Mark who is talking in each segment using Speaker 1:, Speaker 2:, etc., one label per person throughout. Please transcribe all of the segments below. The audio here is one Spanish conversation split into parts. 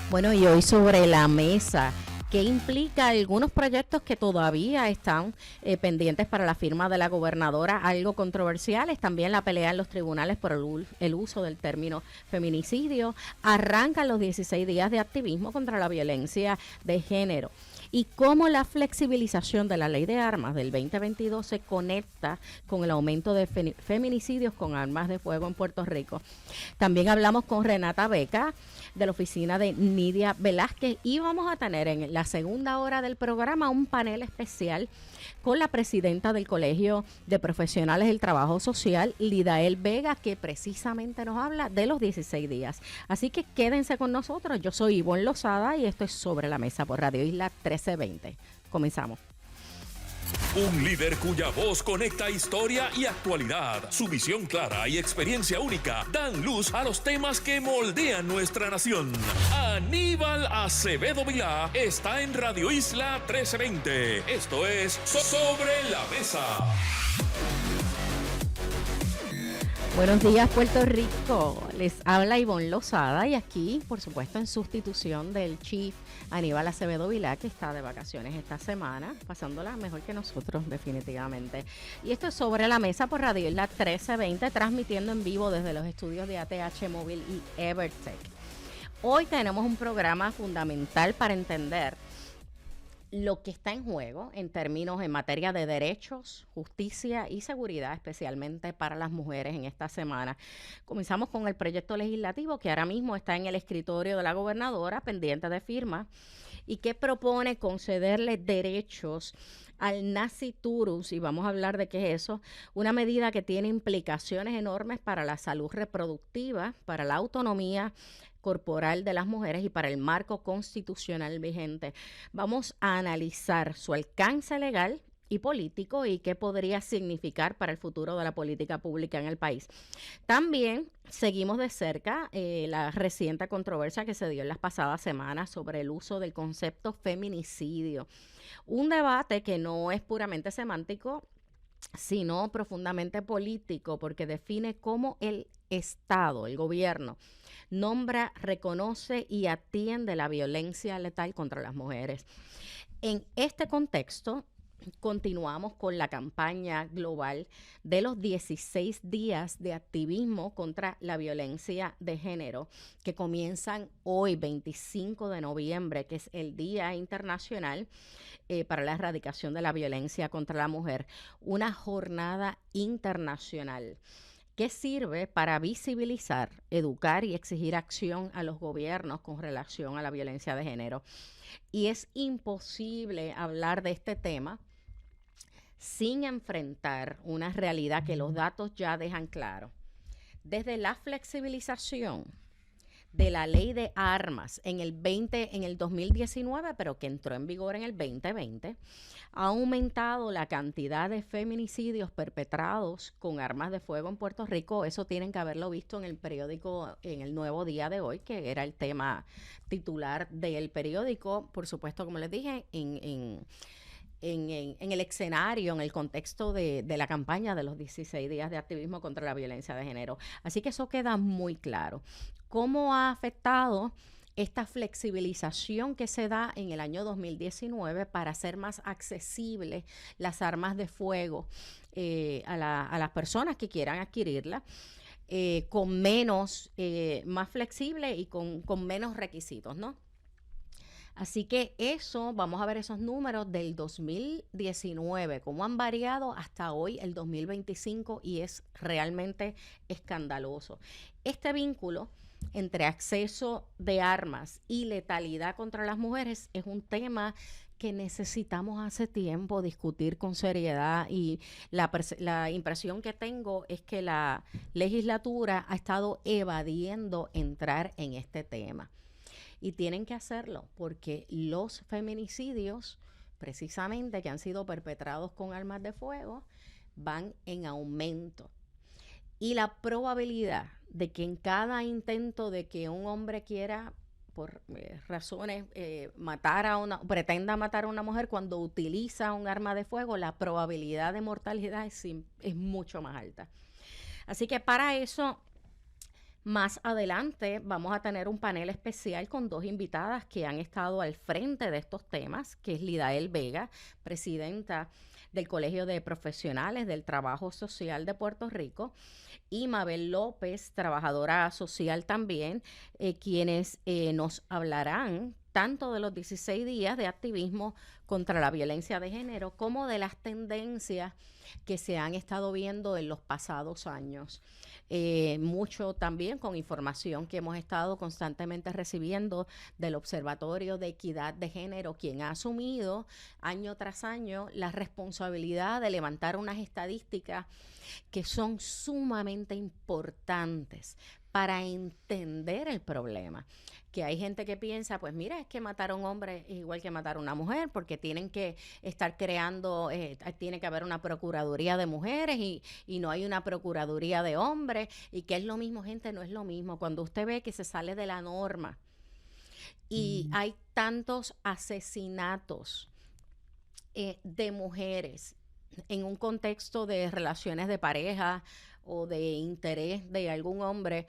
Speaker 1: Bueno, y hoy sobre la mesa, ¿qué implica algunos proyectos que todavía están pendientes para la firma de la gobernadora? Algo controversiales, también la pelea en los tribunales por el uso del término feminicidio. Arrancan los 16 días de activismo contra la violencia de género. Y cómo la flexibilización de la ley de armas del 2022 se conecta con el aumento de feminicidios con armas de fuego en Puerto Rico. También hablamos con Renata Beca, de la oficina de Nidia Velázquez, y vamos a tener en la segunda hora del programa un panel especial con la presidenta del Colegio de Profesionales del Trabajo Social, Lidael Vega, que precisamente nos habla de los 16 días. Así que quédense con nosotros. Yo soy Ivonne Lozada y esto es Sobre la Mesa por Radio Isla 1320. Comenzamos.
Speaker 2: Un líder cuya voz conecta historia y actualidad. Su visión clara y experiencia única dan luz a los temas que moldean nuestra nación. Aníbal Acevedo Vilá está en Radio Isla 1320. Esto es Sobre la Mesa.
Speaker 1: Buenos días, Puerto Rico. Les habla Ivonne Lozada y aquí, por supuesto, en sustitución del Chief Aníbal Acevedo Vilá, que está de vacaciones esta semana, pasándola mejor que nosotros, definitivamente. Y esto es Sobre la Mesa por Radio Isla 1320, transmitiendo en vivo desde los estudios de ATH Móvil y Evertech. Hoy tenemos un programa fundamental para entender lo que está en juego en términos en materia de derechos, justicia y seguridad, especialmente para las mujeres en esta semana. Comenzamos con el proyecto legislativo que ahora mismo está en el escritorio de la gobernadora, pendiente de firma, y que propone concederle derechos al nasciturus, y vamos a hablar de qué es eso, una medida que tiene implicaciones enormes para la salud reproductiva, para la autonomía corporal de las mujeres y para el marco constitucional vigente. Vamos a analizar su alcance legal y político y qué podría significar para el futuro de la política pública en el país. También seguimos de cerca la reciente controversia que se dio en las pasadas semanas sobre el uso del concepto feminicidio. Un debate que no es puramente semántico, sino profundamente político, porque define cómo el Estado, el gobierno, nombra, reconoce y atiende la violencia letal contra las mujeres. En este contexto, continuamos con la campaña global de los 16 días de activismo contra la violencia de género, que comienzan hoy, 25 de noviembre, que es el Día Internacional para la Erradicación de la Violencia contra la Mujer, una jornada internacional que sirve para visibilizar, educar y exigir acción a los gobiernos con relación a la violencia de género. Y es imposible hablar de este tema sin enfrentar una realidad que los datos ya dejan claro. Desde la flexibilización de la ley de armas en el 2019, pero que entró en vigor en el 2020, ha aumentado la cantidad de feminicidios perpetrados con armas de fuego en Puerto Rico. Eso tienen que haberlo visto en el periódico, en el Nuevo Día de hoy, que era el tema titular del periódico. Por supuesto, como les dije, en el escenario, en el contexto de la campaña de los 16 días de activismo contra la violencia de género. Así que eso queda muy claro. ¿Cómo ha afectado esta flexibilización que se da en el año 2019 para hacer más accesibles las armas de fuego a las personas que quieran adquirirlas? Con menos, más flexible y con menos requisitos, ¿no? Así que eso, vamos a ver esos números del 2019, cómo han variado hasta hoy, el 2025, y es realmente escandaloso. Este vínculo entre acceso de armas y letalidad contra las mujeres es un tema que necesitamos hace tiempo discutir con seriedad, y la impresión que tengo es que la legislatura ha estado evadiendo entrar en este tema. Y tienen que hacerlo porque los feminicidios, precisamente que han sido perpetrados con armas de fuego, van en aumento. Y la probabilidad de que en cada intento de que un hombre quiera, por razones, pretenda matar a una mujer cuando utiliza un arma de fuego, la probabilidad de mortalidad es mucho más alta. Así que para eso Más adelante vamos a tener un panel especial con 2 invitadas que han estado al frente de estos temas, que es Lidael Vega, presidenta del Colegio de Profesionales del Trabajo Social de Puerto Rico, y Mabel López, trabajadora social también, quienes nos hablarán tanto de los 16 días de activismo contra la violencia de género como de las tendencias que se han estado viendo en los pasados años. Mucho también con información que hemos estado constantemente recibiendo del Observatorio de Equidad de Género, quien ha asumido año tras año la responsabilidad de levantar unas estadísticas que son sumamente importantes para entender el problema. Que hay gente que piensa, pues mira, es que matar a un hombre es igual que matar a una mujer, porque tienen que estar creando, tiene que haber una procuraduría de mujeres y no hay una procuraduría de hombres, y que es lo mismo. Gente, no es lo mismo. Cuando usted ve que se sale de la norma y hay tantos asesinatos de mujeres en un contexto de relaciones de pareja o de interés de algún hombre,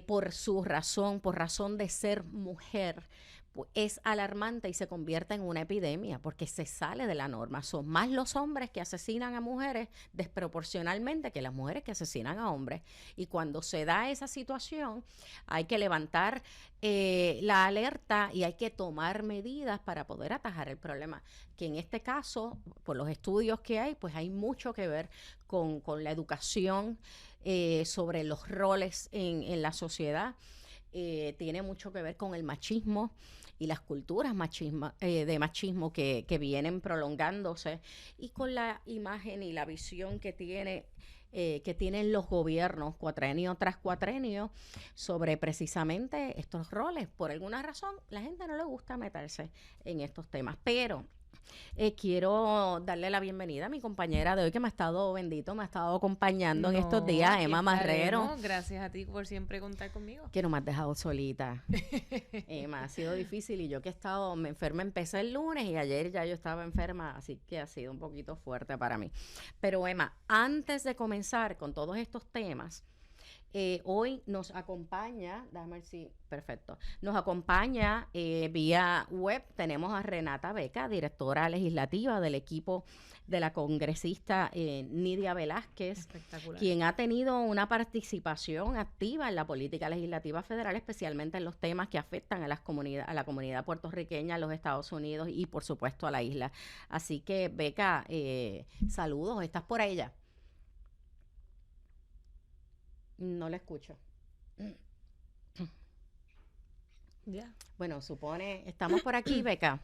Speaker 1: por razón de ser mujer, pues es alarmante y se convierte en una epidemia porque se sale de la norma. Son más los hombres que asesinan a mujeres desproporcionalmente que las mujeres que asesinan a hombres. Y cuando se da esa situación, hay que levantar la alerta y hay que tomar medidas para poder atajar el problema, que en este caso, por los estudios que hay, pues hay mucho que ver con la educación sobre los roles en la sociedad. Tiene mucho que ver con el machismo y las culturas de machismo que vienen prolongándose, y con la imagen y la visión que tienen los gobiernos cuatrenio tras cuatrenio sobre precisamente estos roles. Por alguna razón, la gente no le gusta meterse en estos temas, pero quiero darle la bienvenida a mi compañera de hoy, que me ha estado acompañando en estos días, Emma Marrero.
Speaker 3: Gracias a ti por siempre contar conmigo.
Speaker 1: Que no me has dejado solita. Emma, ha sido difícil, y yo que he estado enferma, empecé el lunes y ayer ya yo estaba enferma, así que ha sido un poquito fuerte para mí. Pero Emma, antes de comenzar con todos estos temas, hoy nos acompaña, déjame ver si, perfecto, nos acompaña vía web, tenemos a Renata Beca, directora legislativa del equipo de la congresista Nidia Velázquez, quien ha tenido una participación activa en la política legislativa federal, especialmente en los temas que afectan a la comunidad puertorriqueña, a los Estados Unidos y por supuesto a la isla. Así que Beca, saludos, ¿estás por ella? No la escucho.
Speaker 3: Ya.
Speaker 1: Bueno, estamos por aquí, Beca.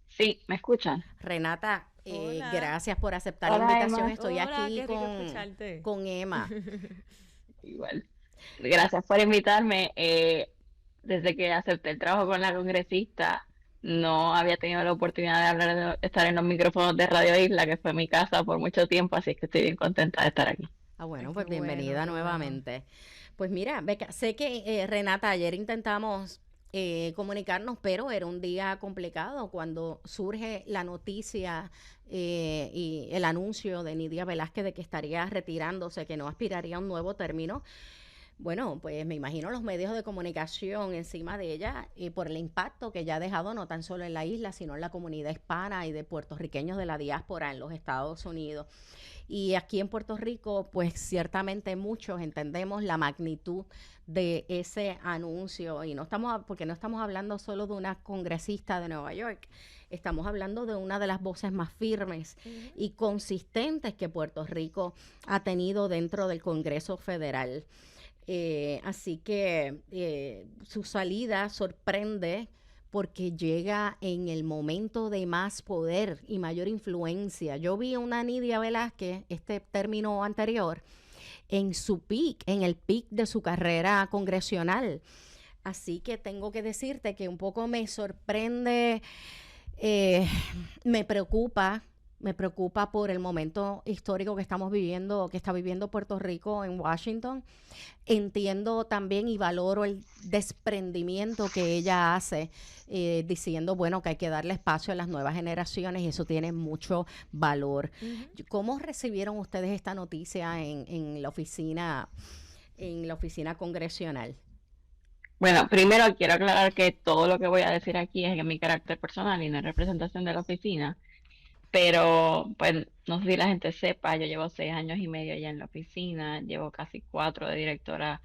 Speaker 4: Sí, ¿me escuchan?
Speaker 1: Renata,
Speaker 3: Hola.
Speaker 1: Gracias por aceptar la
Speaker 4: Hola,
Speaker 1: invitación.
Speaker 4: Emma.
Speaker 1: Estoy
Speaker 3: Hola,
Speaker 1: aquí
Speaker 3: qué rico escucharte.
Speaker 1: con Emma.
Speaker 4: Igual. Gracias por invitarme. Desde que acepté el trabajo con la congresista, no había tenido la oportunidad de estar en los micrófonos de Radio Isla, que fue mi casa por mucho tiempo, así que estoy bien contenta de estar aquí.
Speaker 1: Ah, bueno,
Speaker 3: Ay,
Speaker 1: pues
Speaker 3: qué
Speaker 1: bienvenida
Speaker 3: bueno, qué
Speaker 1: nuevamente. Pues mira, Beca, sé que Renata, ayer intentamos comunicarnos, pero era un día complicado cuando surge la noticia y el anuncio de Nidia Velázquez de que estaría retirándose, que no aspiraría a un nuevo término. Bueno, pues me imagino los medios de comunicación encima de ella, por el impacto que ya ha dejado no tan solo en la isla, sino en la comunidad hispana y de puertorriqueños de la diáspora en los Estados Unidos. Y aquí en Puerto Rico, pues ciertamente muchos entendemos la magnitud de ese anuncio, porque no estamos hablando solo de una congresista de Nueva York, estamos hablando de una de las voces más firmes y consistentes que Puerto Rico ha tenido dentro del Congreso Federal. Así que su salida sorprende porque llega en el momento de más poder y mayor influencia. Yo vi a una Nidia Velázquez, este término anterior, en su peak, en el peak de su carrera congresional. Así que tengo que decirte que un poco me sorprende, me preocupa por el momento histórico que estamos viviendo, que está viviendo Puerto Rico en Washington. Entiendo también y valoro el desprendimiento que ella hace, diciendo, bueno, que hay que darle espacio a las nuevas generaciones, y eso tiene mucho valor. ¿Cómo recibieron ustedes esta noticia en la oficina en la oficina congresional?
Speaker 4: Bueno, primero quiero aclarar que todo lo que voy a decir aquí es en mi carácter personal y no en representación de la oficina. Pero, pues, no sé si la gente sepa, yo llevo 6 años y medio ya en la oficina, llevo casi 4 de directora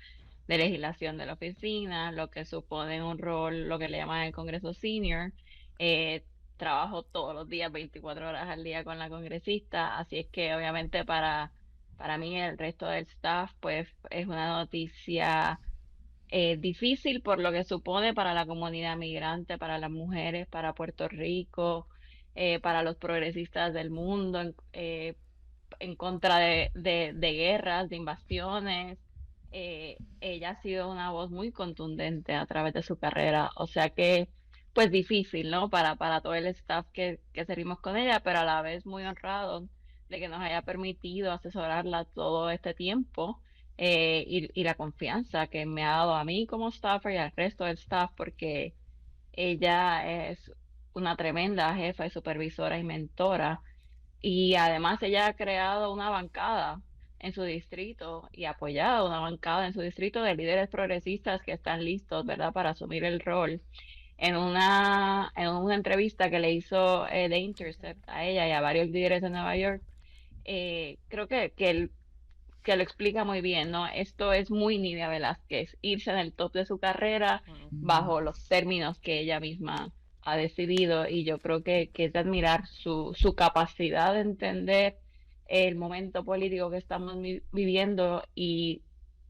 Speaker 4: de legislación de la oficina, lo que supone un rol, lo que le llaman el Congreso Senior. Eh, Trabajo todos los días, 24 horas al día con la congresista, así es que obviamente para mí y el resto del staff, pues es una noticia difícil por lo que supone para la comunidad migrante, para las mujeres, para Puerto Rico, para los progresistas del mundo, en contra de guerras, de invasiones. Ella ha sido una voz muy contundente a través de su carrera, o sea que, pues difícil, ¿no? Para todo el staff que servimos con ella, pero a la vez muy honrado de que nos haya permitido asesorarla todo este tiempo y la confianza que me ha dado a mí como staffer y al resto del staff, porque ella es una tremenda jefa y supervisora y mentora. Y además ella ha creado una bancada en su distrito y apoyado una bancada en su distrito de líderes progresistas que están listos, ¿verdad?, para asumir el rol. En una entrevista que le hizo The Intercept a ella y a varios líderes de Nueva York, creo que lo explica muy bien, ¿no? Esto es muy Nidia Velázquez, irse en el top de su carrera bajo los términos que ella misma ha decidido, y yo creo que es de admirar su capacidad de entender el momento político que estamos viviendo y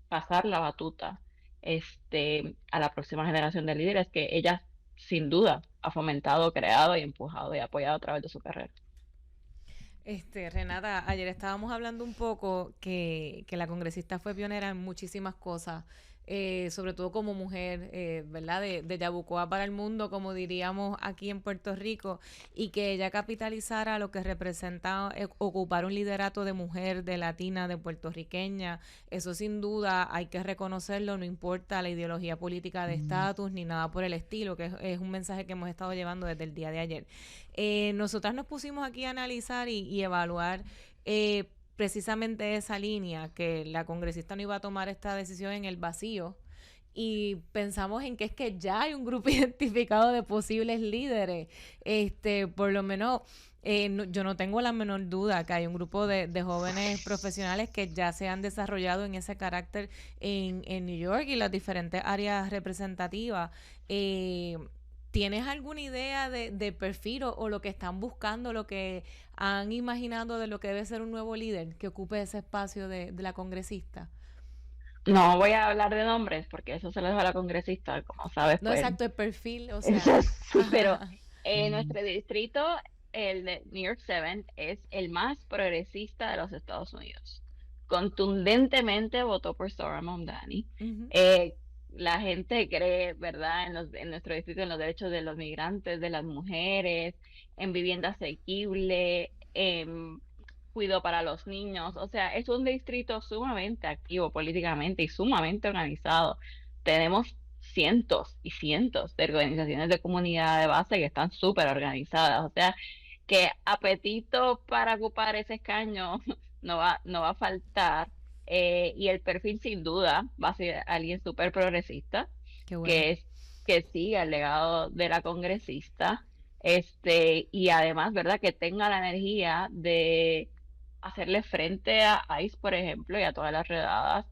Speaker 4: pasar la batuta a la próxima generación de líderes que ella sin duda ha fomentado, creado y empujado y apoyado a través de su carrera.
Speaker 3: Renata, ayer estábamos hablando un poco que la congresista fue pionera en muchísimas cosas, sobre todo como mujer, ¿verdad? De Yabucoa para el mundo, como diríamos aquí en Puerto Rico, y que ella capitalizara lo que representa ocupar un liderato de mujer, de latina, de puertorriqueña. Eso sin duda hay que reconocerlo, no importa la ideología política de estatus ni nada por el estilo, que es un mensaje que hemos estado llevando desde el día de ayer. Nosotras nos pusimos aquí a analizar y evaluar precisamente esa línea, que la congresista no iba a tomar esta decisión en el vacío, y pensamos en que es que ya hay un grupo identificado de posibles líderes. Por lo menos yo no tengo la menor duda que hay un grupo de jóvenes profesionales que ya se han desarrollado en ese carácter en New York y las diferentes áreas representativas. ¿Tienes alguna idea de perfil o lo que están buscando, lo que han imaginado de lo que debe ser un nuevo líder que ocupe ese espacio de la congresista?
Speaker 4: No voy a hablar de nombres porque eso se lo dejo a la congresista, como sabes.
Speaker 3: No,
Speaker 4: pues,
Speaker 3: exacto, el perfil, o sea.
Speaker 4: sí, pero nuestro distrito, el de New York 7, es el más progresista de los Estados Unidos. Contundentemente votó por Zohran Mamdani.
Speaker 3: Uh-huh.
Speaker 4: La gente cree, ¿verdad?, en nuestro distrito, en los derechos de los migrantes, de las mujeres, en vivienda asequible, en cuidado para los niños. O sea, es un distrito sumamente activo políticamente y sumamente organizado. Tenemos cientos y cientos de organizaciones de comunidad de base que están súper organizadas. O sea, que apetito para ocupar ese escaño no va a faltar. Y el perfil sin duda va a ser alguien súper progresista, bueno, que siga el legado de la congresista, y además, ¿verdad?, que tenga la energía de hacerle frente a ICE, por ejemplo, y a todas las redadas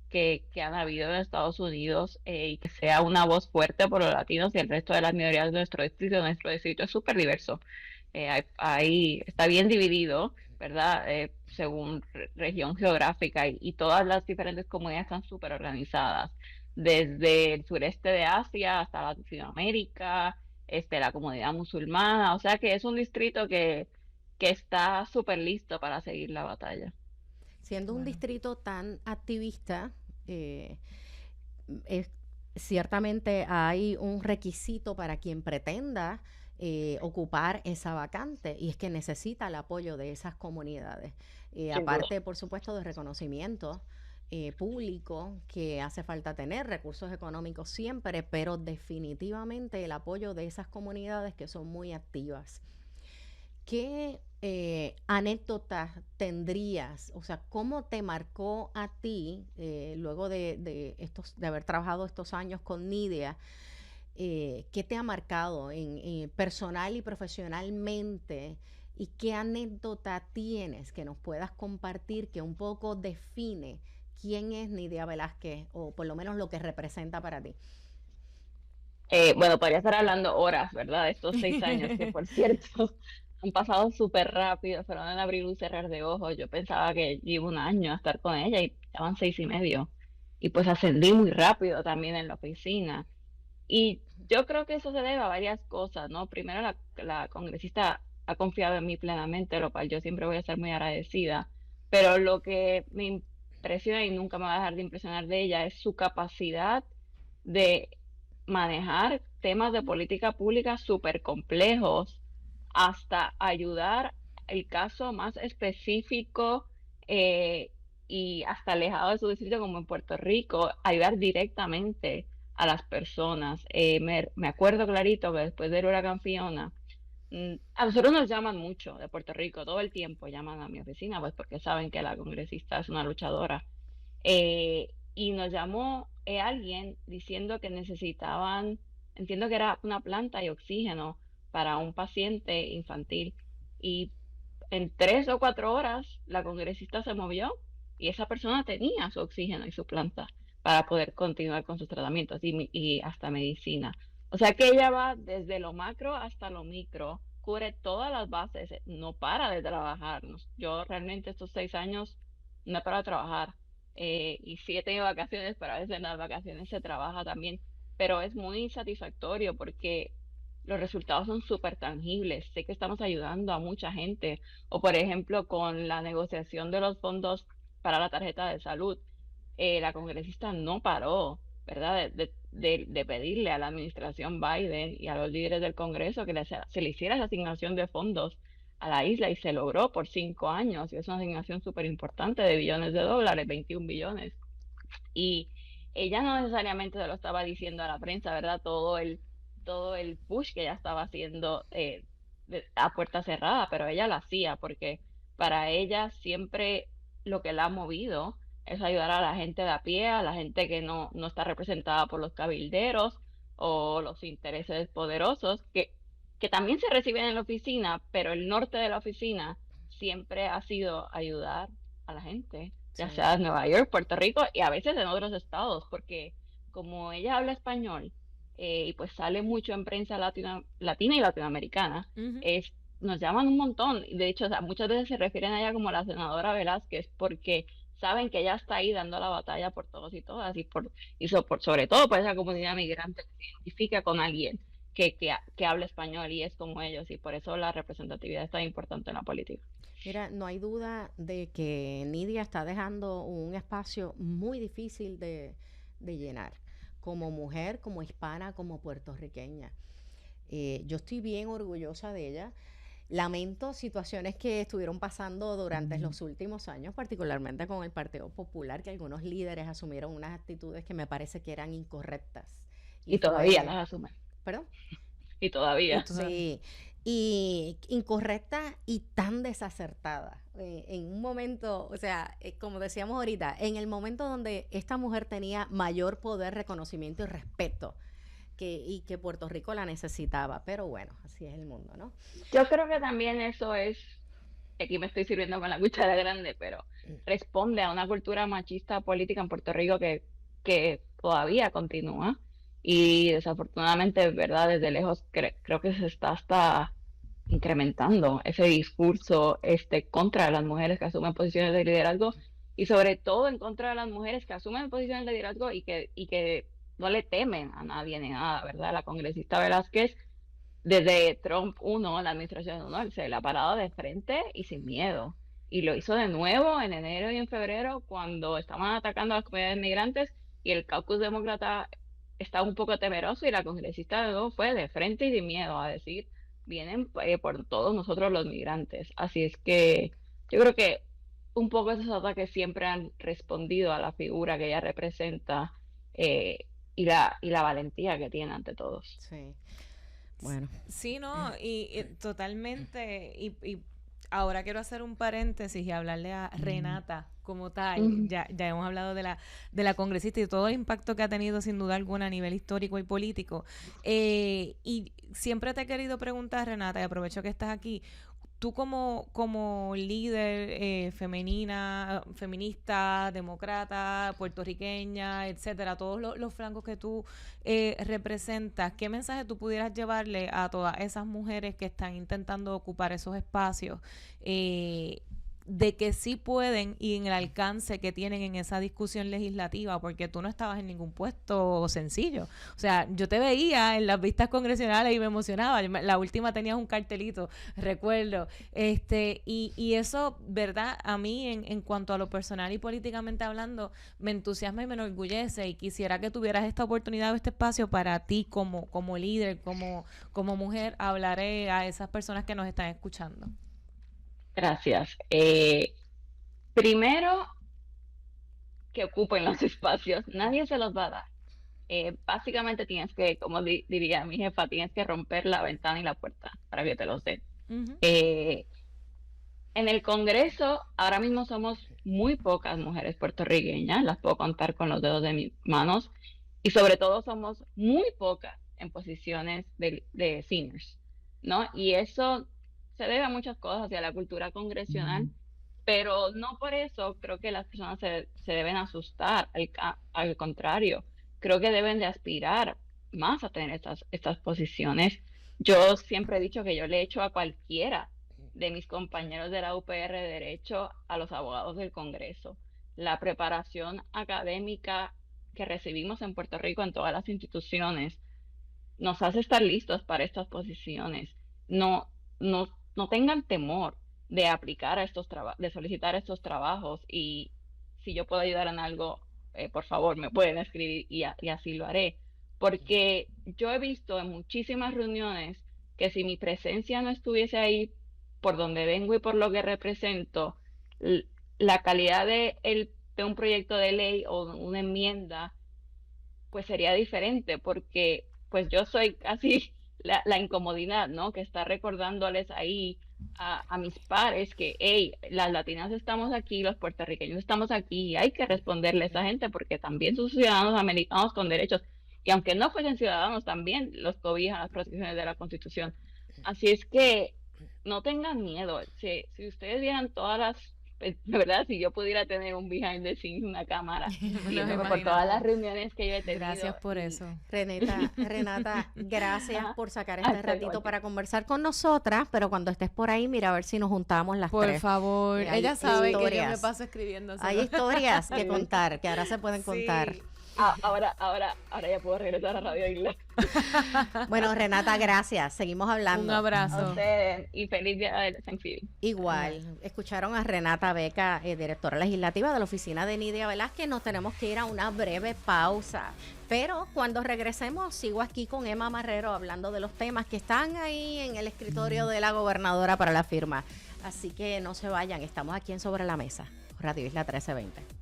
Speaker 4: que han habido en Estados Unidos, y que sea una voz fuerte por los latinos y el resto de las minorías de nuestro distrito. Nuestro distrito es súper diverso. Ahí está bien dividido, ¿verdad? Según región geográfica, y todas las diferentes comunidades están súper organizadas, desde el sureste de Asia hasta Latinoamérica, la comunidad musulmana. O sea que es un distrito que está súper listo para seguir la batalla.
Speaker 1: Siendo un distrito tan activista, ciertamente hay un requisito para quien pretenda ocupar esa vacante, y es que necesita el apoyo de esas comunidades. Aparte, por supuesto, de reconocimiento público que hace falta tener, recursos económicos siempre, pero definitivamente el apoyo de esas comunidades que son muy activas. ¿Qué anécdotas tendrías? O sea, ¿cómo te marcó a ti, luego de haber trabajado estos años con Nidia? ¿Qué te ha marcado personal y profesionalmente? ¿Y qué anécdota tienes que nos puedas compartir que un poco define quién es Nidia Velázquez o por lo menos lo que representa para ti?
Speaker 4: Bueno, podría estar hablando horas, ¿verdad? De estos 6 años, que por cierto, han pasado súper rápido, fueron en abrir y cerrar de ojos. Yo pensaba que llevo un año a estar con ella y ya van 6 y medio. Y pues ascendí muy rápido también en la oficina. Y yo creo que eso se debe a varias cosas, ¿no? Primero, la congresista ha confiado en mí plenamente, lo cual yo siempre voy a estar muy agradecida. Pero lo que me impresiona y nunca me va a dejar de impresionar de ella es su capacidad de manejar temas de política pública súper complejos hasta ayudar el caso más específico, eh, y hasta alejado de su distrito como en Puerto Rico, ayudar directamente a las personas. Me acuerdo clarito que después del huracán Fiona, a nosotros nos llaman mucho de Puerto Rico, todo el tiempo llaman a mi oficina, pues porque saben que la congresista es una luchadora. Y nos llamó alguien diciendo que necesitaban, entiendo que era una planta y oxígeno para un paciente infantil. Y en 3 o 4 horas la congresista se movió y esa persona tenía su oxígeno y su planta para poder continuar con sus tratamientos y hasta medicina. O sea que ella va desde lo macro hasta lo micro, cubre todas las bases, no para de trabajar. Yo realmente estos 6 años no he parado de trabajar, y sí he tenido vacaciones, pero a veces en las vacaciones se trabaja también, pero es muy satisfactorio porque los resultados son súper tangibles. Sé que estamos ayudando a mucha gente, o por ejemplo con la negociación de los fondos para la tarjeta de salud, la congresista no paró, ¿verdad? De pedirle a la administración Biden y a los líderes del Congreso que se le hiciera esa asignación de fondos a la isla y se logró por 5 años y es una asignación súper importante de billones de dólares, 21 billones. Y ella no necesariamente se lo estaba diciendo a la prensa, ¿verdad? Todo el push que ella estaba haciendo, a puerta cerrada, pero ella lo hacía porque para ella siempre lo que la ha movido es ayudar a la gente de a pie, a la gente que no está representada por los cabilderos o los intereses poderosos, que también se reciben en la oficina, pero el norte de la oficina siempre ha sido ayudar a la gente, ya
Speaker 1: Sí.
Speaker 4: sea en Nueva York, Puerto Rico y a veces en otros estados, porque como ella habla español, y pues sale mucho en prensa latina y latinoamericana,
Speaker 3: Ujú.
Speaker 4: nos llaman un montón. De hecho, o sea, muchas veces se refieren a ella como la senadora Velázquez, porque saben que ella está ahí dando la batalla por todos y todas, sobre todo por esa comunidad migrante que se identifica con alguien que habla español y es como ellos, y por eso la representatividad es tan importante en la política.
Speaker 1: Mira, no hay duda de que Nidia está dejando un espacio muy difícil de llenar, como mujer, como hispana, como puertorriqueña. Yo estoy bien orgullosa de ella. Lamento situaciones que estuvieron pasando durante los últimos años, particularmente con el Partido Popular, que algunos líderes asumieron unas actitudes que me parece que eran incorrectas. Y
Speaker 4: Y todavía
Speaker 1: fue,
Speaker 4: las asumen.
Speaker 1: perdón,
Speaker 4: Y todavía.
Speaker 1: sí, y incorrecta y tan desacertada. En un momento, o sea, como decíamos ahorita, en el momento donde esta mujer tenía mayor poder, reconocimiento y respeto, y que Puerto Rico la necesitaba. Pero bueno, así es el mundo, ¿no?
Speaker 4: Yo creo que también eso es, aquí me estoy sirviendo con la cuchara grande, pero responde a una cultura machista política en Puerto Rico que todavía continúa. Y desafortunadamente, ¿verdad? Desde lejos creo que se está hasta incrementando ese discurso, contra las mujeres que asumen posiciones de liderazgo y sobre todo en contra de las mujeres que asumen posiciones de liderazgo y que no le temen a nadie ni nada, ¿verdad? La congresista Velázquez, desde Trump 1, la administración 1, se la ha parado de frente y sin miedo. Y lo hizo de nuevo en enero y en febrero cuando estaban atacando a las comunidades migrantes y el caucus demócrata estaba un poco temeroso y la congresista de nuevo fue de frente y sin miedo a decir, vienen, por todos nosotros los migrantes. Así es que yo creo que un poco esos ataques siempre han respondido a la figura que ella representa, y la valentía que tiene ante todos.
Speaker 1: Sí. Bueno,
Speaker 3: Sí, no, y totalmente, y Ahora quiero hacer un paréntesis y hablarle a Renata como tal. Ya hemos hablado de la congresista y todo el impacto que ha tenido sin duda alguna a nivel histórico y político. Y siempre te he querido preguntar, Renata, y aprovecho que estás aquí, tú como líder feminista, demócrata, puertorriqueña, etcétera, todos los flancos que tú representas, ¿qué mensaje tú pudieras llevarle a todas esas mujeres que están intentando ocupar esos espacios de que sí pueden y en el alcance que tienen en esa discusión legislativa? Porque tú no estabas en ningún puesto sencillo. O sea, yo te veía en las vistas congresionales y me emocionaba. La última tenías un cartelito, recuerdo. Y eso, ¿verdad? A mí, en cuanto a lo personal y políticamente hablando, me entusiasma y me enorgullece, y quisiera que tuvieras esta oportunidad o este espacio para ti como líder, como mujer, hablaré a esas personas que nos están escuchando.
Speaker 4: Gracias. Primero, que ocupen los espacios. Nadie se los va a dar. Básicamente tienes que, como diría mi jefa, tienes que romper la ventana y la puerta para que te los den.
Speaker 3: Uh-huh.
Speaker 4: En el Congreso, ahora mismo somos muy pocas mujeres puertorriqueñas, las puedo contar con los dedos de mis manos, y sobre todo somos muy pocas en posiciones de seniors, ¿no? Y eso se debe a muchas cosas, y a la cultura congresional, pero no por eso creo que las personas se deben asustar, al contrario, creo que deben de aspirar más a tener estas posiciones. Yo siempre he dicho que yo le echo a cualquiera de mis compañeros de la UPR de Derecho a los abogados del Congreso. La preparación académica que recibimos en Puerto Rico en todas las instituciones nos hace estar listos para estas posiciones. No tengan temor de aplicar a estos de solicitar estos trabajos, y si yo puedo ayudar en algo, por favor, me pueden escribir y así lo haré. Porque yo he visto en muchísimas reuniones que si mi presencia no estuviese ahí, por donde vengo y por lo que represento, la calidad de un proyecto de ley o una enmienda, pues sería diferente, porque pues yo soy casi la incomodidad, ¿no? Que está recordándoles ahí a mis pares que, hey, las latinas estamos aquí, los puertorriqueños estamos aquí, y hay que responderle a esa gente porque también son ciudadanos americanos con derechos, y aunque no fuesen ciudadanos, también los cobijan las protecciones de la Constitución. Así es que no tengan miedo. Si ustedes vieran todas las, de verdad, si yo pudiera tener un behind the scenes, una cámara, por todas las reuniones que yo he tenido.
Speaker 3: Gracias por eso.
Speaker 1: Renata, gracias por sacar este ratito para conversar con nosotras, pero cuando estés por ahí, mira a ver si nos juntamos las tres.
Speaker 3: Por favor, ella sabe que yo me paso escribiendo.
Speaker 1: Hay historias que contar, que ahora se pueden contar.
Speaker 4: Ahora ya puedo regresar a Radio Isla.
Speaker 1: Bueno, Renata, gracias. Seguimos hablando.
Speaker 3: Un abrazo.
Speaker 4: A ustedes y feliz día de Thanksgiving.
Speaker 1: Igual. Escucharon a Renata Beca, directora legislativa de la oficina de Nidia Velázquez. Nos tenemos que ir a una breve pausa. Pero cuando regresemos, sigo aquí con Emma Marrero hablando de los temas que están ahí en el escritorio de la gobernadora para la firma. Así que no se vayan. Estamos aquí en Sobre la Mesa, Radio Isla 1320.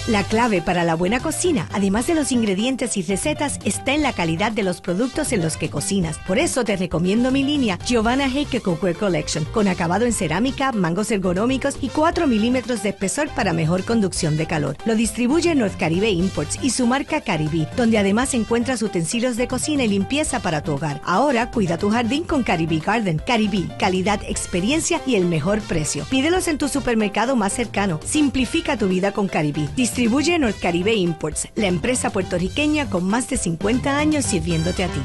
Speaker 5: La clave para la buena cocina, además de los ingredientes y recetas, está en la calidad de los productos en los que cocinas. Por eso te recomiendo mi línea Giovanna Heike Cookware Collection, con acabado en cerámica, mangos ergonómicos y 4 milímetros de espesor para mejor conducción de calor. Lo distribuye North Caribe Imports y su marca Caribí, donde además encuentras utensilios de cocina y limpieza para tu hogar. Ahora cuida tu jardín con Caribí Garden. Caribí, calidad, experiencia y el mejor precio. Pídelos en tu supermercado más cercano. Simplifica tu vida con Caribí. Distribuye North Caribe Imports, la empresa puertorriqueña con más de 50 años sirviéndote a ti.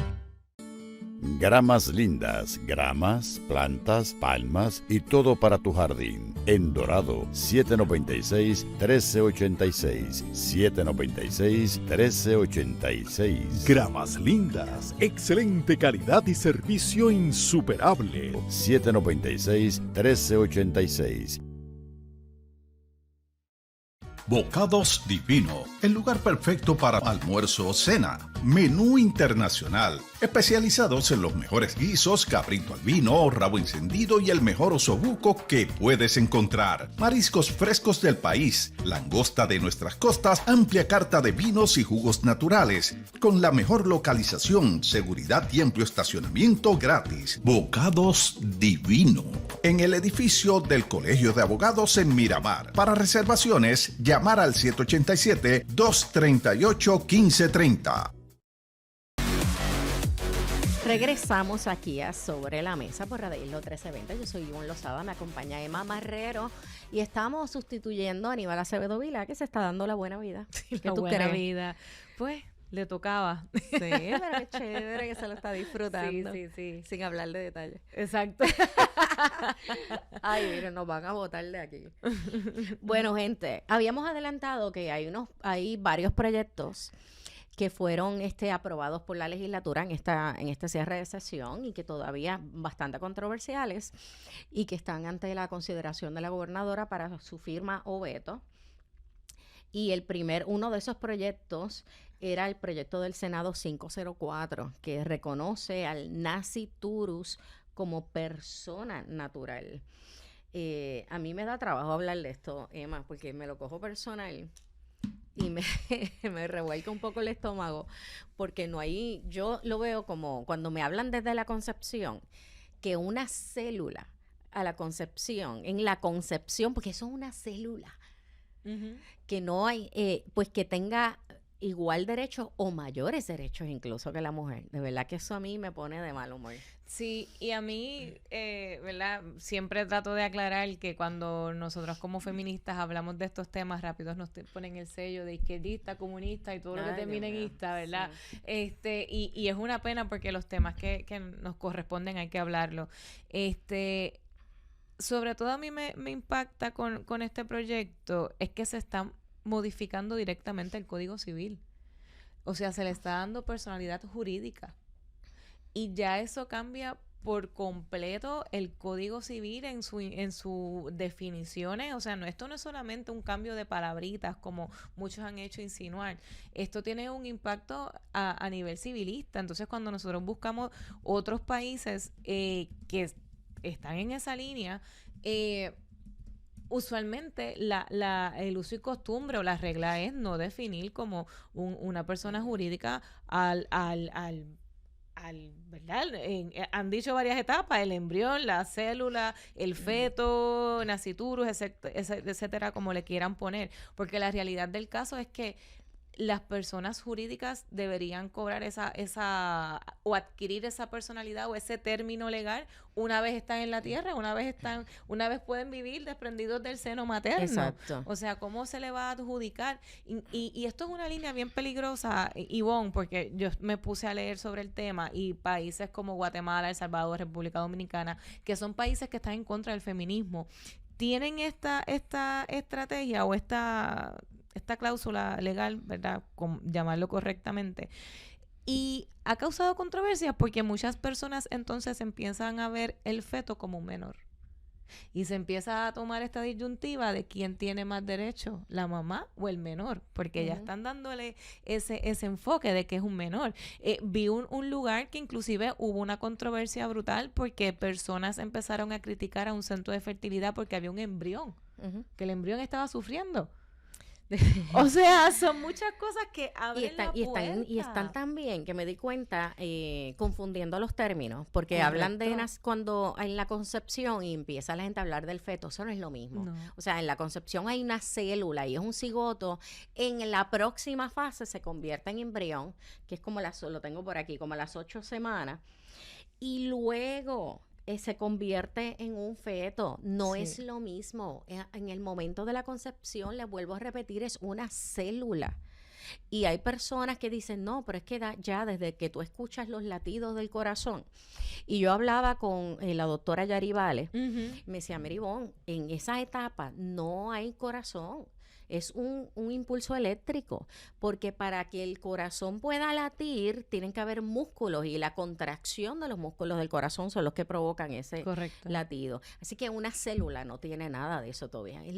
Speaker 6: Gramas lindas, gramas, plantas, palmas y todo para tu jardín. En Dorado, 796-1386. 796-1386.
Speaker 7: Gramas lindas, excelente calidad y servicio insuperable.
Speaker 6: 796-1386.
Speaker 8: Bocados Divino, el lugar perfecto para almuerzo o cena. Menú Internacional, especializados en los mejores guisos, cabrito al vino, rabo encendido y el mejor osobuco que puedes encontrar. Mariscos frescos del país, langosta de nuestras costas, amplia carta de vinos y jugos naturales, con la mejor localización, seguridad y amplio estacionamiento gratis. Bocados Divino, en el edificio del Colegio de Abogados en Miramar. Para reservaciones, llamar al 787-238-1530.
Speaker 1: Regresamos aquí a Sobre la Mesa por Radio Isla 1320. Yo soy Ivonne Lozada, me acompaña Emma Marrero y estamos sustituyendo a Aníbal Acevedo Vilá, que se está dando la buena vida.
Speaker 3: ¿Qué
Speaker 1: tú
Speaker 3: buena
Speaker 1: crees?
Speaker 3: vida. Pues le tocaba.
Speaker 1: Sí, pero es chévere que se lo está disfrutando.
Speaker 3: Sí.
Speaker 1: Sin hablar de detalles.
Speaker 3: Exacto.
Speaker 1: Ay, miren, nos van a botar de aquí. Bueno, gente, habíamos adelantado que hay varios proyectos que fueron aprobados por la legislatura en este cierre de sesión y que todavía bastante controversiales y que están ante la consideración de la gobernadora para su firma o veto. Y uno de esos proyectos era el proyecto del Senado 504, que reconoce al nasciturus como persona natural. A mí me da trabajo hablar de esto, Emma, porque me lo cojo personal y me revuelca un poco el estómago, porque yo lo veo como cuando me hablan desde la concepción, que una célula en la concepción, porque eso es una célula, que no hay, pues que tenga igual derechos o mayores derechos incluso que la mujer. De verdad que eso a mí me pone de mal humor.
Speaker 3: Sí, y a mí, ¿verdad? Siempre trato de aclarar que cuando nosotros como feministas hablamos de estos temas, rápidos nos ponen el sello de izquierdista, comunista y todo lo que termina en ista, ¿verdad? Sí. Y es una pena porque los temas que nos corresponden hay que hablarlo. Sobre todo a mí me impacta con este proyecto es que se está modificando directamente el Código Civil. O sea, se le está dando personalidad jurídica. Y ya eso cambia por completo el Código Civil en sus definiciones. O sea, esto no es solamente un cambio de palabritas como muchos han hecho insinuar. Esto tiene un impacto a nivel civilista. Entonces, cuando nosotros buscamos otros países que están en esa línea, usualmente el uso y costumbre o la regla es no definir como una persona jurídica ¿verdad? Han dicho varias etapas, el embrión, la célula, el feto, nasciturus, etcétera, como le quieran poner, porque la realidad del caso es que las personas jurídicas deberían cobrar o adquirir esa personalidad o ese término legal una vez están en la tierra, una vez pueden vivir desprendidos del seno materno.
Speaker 1: Exacto.
Speaker 3: O sea, ¿cómo se le va a adjudicar? Y esto es una línea bien peligrosa, Ivonne, porque yo me puse a leer sobre el tema y países como Guatemala, El Salvador, República Dominicana, que son países que están en contra del feminismo, tienen esta estrategia o esta cláusula legal, ¿verdad? Llamarlo correctamente. Y ha causado controversias porque muchas personas entonces empiezan a ver el feto como un menor. Y se empieza a tomar esta disyuntiva de quién tiene más derecho, la mamá o el menor, porque ya están dándole ese enfoque de que es un menor. Vi un lugar que inclusive hubo una controversia brutal porque personas empezaron a criticar a un centro de fertilidad porque había un embrión, que el embrión estaba sufriendo. O sea, son muchas cosas que abren la puerta.
Speaker 1: Y están también, que me di cuenta, confundiendo los términos, porque
Speaker 3: Correcto.
Speaker 1: hablan de cuando en la concepción y empieza la gente a hablar del feto, eso no es lo mismo.
Speaker 3: No.
Speaker 1: O sea, en la concepción hay una célula y es un cigoto. En la próxima fase se convierte en embrión, que es como lo tengo por aquí, como a las 8 semanas. Y luego se convierte en un feto. No es lo mismo. En el momento de la concepción, les vuelvo a repetir, es una célula. Y hay personas que dicen, no, pero es que ya desde que tú escuchas los latidos del corazón. Y yo hablaba con la doctora Yari Vale, me decía, Meribón, en esa etapa no hay corazón. Es un impulso eléctrico, porque para que el corazón pueda latir tienen que haber músculos y la contracción de los músculos del corazón son los que provocan ese latido. Así que una célula no tiene nada de eso todavía. Es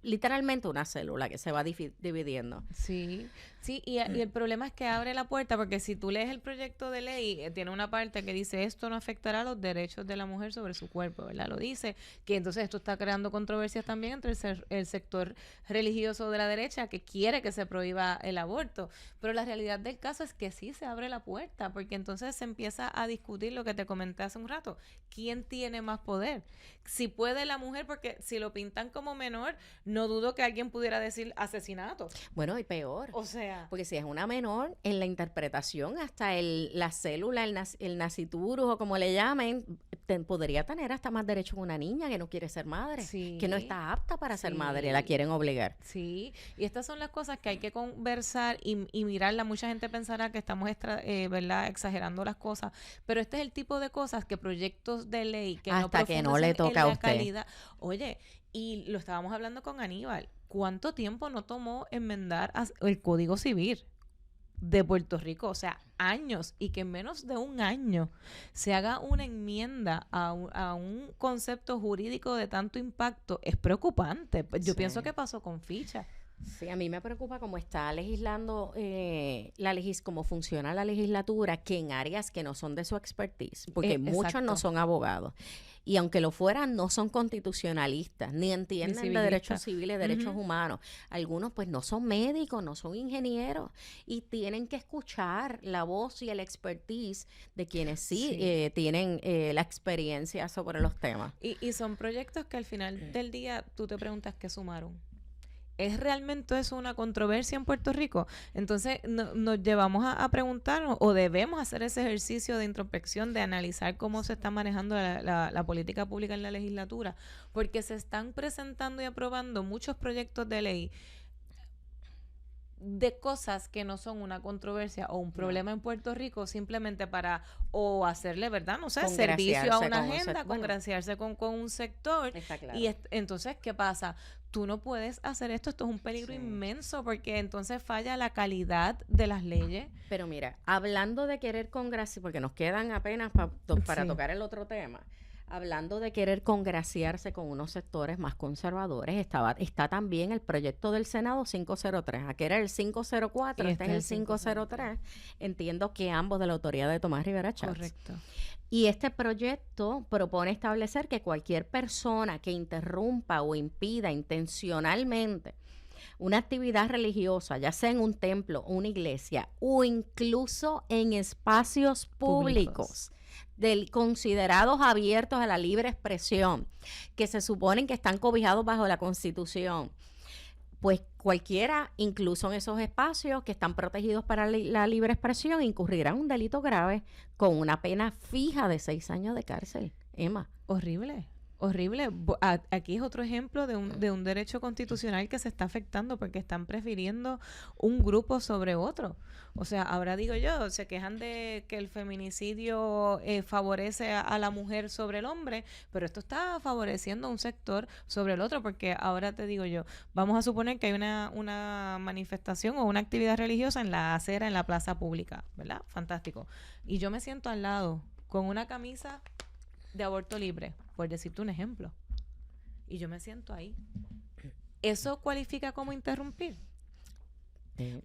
Speaker 1: literalmente una célula que se va dividiendo.
Speaker 3: Sí, Sí, y el problema es que abre la puerta, porque si tú lees el proyecto de ley, tiene una parte que dice esto no afectará los derechos de la mujer sobre su cuerpo, ¿verdad? Lo dice, que entonces esto está creando controversias también entre el sector religioso de la derecha que quiere que se prohíba el aborto, pero la realidad del caso es que sí se abre la puerta, porque entonces se empieza a discutir lo que te comenté hace un rato, ¿quién tiene más poder? Si puede la mujer, porque si lo pintan como menor, no dudo que alguien pudiera decir asesinato.
Speaker 1: Bueno, y peor.
Speaker 3: O sea,
Speaker 1: porque si es una menor, en la interpretación, hasta la célula, el naciturus o como le llamen, podría tener hasta más derecho que una niña que no quiere ser madre,
Speaker 3: sí,
Speaker 1: que no está apta para ser
Speaker 3: sí,
Speaker 1: madre, la quieren obligar.
Speaker 3: Sí, y estas son las cosas que hay que conversar y mirarla. Mucha gente pensará que estamos ¿verdad? Exagerando las cosas, pero este es el tipo de cosas que proyectos de ley que
Speaker 1: hasta que no le toca a usted.
Speaker 3: Calidad. Oye, y lo estábamos hablando con Aníbal, ¿cuánto tiempo no tomó enmendar el Código Civil de Puerto Rico? O sea, años, y que en menos de un año se haga una enmienda a un concepto jurídico de tanto impacto es preocupante. Yo pienso que pasó con ficha.
Speaker 1: Sí, a mí me preocupa cómo está legislando, cómo funciona la legislatura, que en áreas que no son de su expertise, porque muchos no son abogados. Y aunque lo fueran, no son constitucionalistas, ni entienden de derechos civiles, derechos humanos. Algunos pues no son médicos, no son ingenieros, y tienen que escuchar la voz y el expertise de quienes tienen la experiencia sobre los temas.
Speaker 3: Y son proyectos que al final del día tú te preguntas qué sumaron. ¿Es realmente eso una controversia en Puerto Rico? Entonces nos llevamos a preguntarnos, o debemos hacer ese ejercicio de introspección, de analizar cómo se está manejando la política pública en la legislatura, porque se están presentando y aprobando muchos proyectos de ley de cosas que no son una controversia o un problema en Puerto Rico, simplemente para o hacerle, ¿verdad? No sé, servicio a una agenda, congraciarse con un sector.
Speaker 1: Claro.
Speaker 3: Y entonces, ¿qué pasa? Tú no puedes hacer esto es un peligro inmenso, porque entonces falla la calidad de las leyes.
Speaker 1: Pero mira, hablando de querer congraciar, porque nos quedan apenas para tocar el otro tema. Hablando de querer congraciarse con unos sectores más conservadores, está también el proyecto del Senado 503. Aquí era el 504, este es el 503. Entiendo que ambos de la autoría de Tomás Rivera Chats.
Speaker 3: Correcto.
Speaker 1: Y este proyecto propone establecer que cualquier persona que interrumpa o impida intencionalmente una actividad religiosa, ya sea en un templo, una iglesia o incluso en espacios públicos considerados abiertos a la libre expresión, que se suponen que están cobijados bajo la Constitución, pues cualquiera, incluso en esos espacios que están protegidos para la libre expresión, incurrirá en un delito grave con una pena fija de 6 años de cárcel. Emma.
Speaker 3: Horrible. Aquí es otro ejemplo de un derecho constitucional que se está afectando porque están prefiriendo un grupo sobre otro. O sea, ahora digo yo, se quejan de que el feminicidio favorece a la mujer sobre el hombre, pero esto está favoreciendo a un sector sobre el otro, porque ahora te digo yo, vamos a suponer que hay una manifestación o una actividad religiosa en la acera, en la plaza pública, ¿verdad? Fantástico. Y yo me siento al lado con una camisa de aborto libre, por decirte un ejemplo, y yo me siento ahí. ¿Eso cualifica como interrumpir?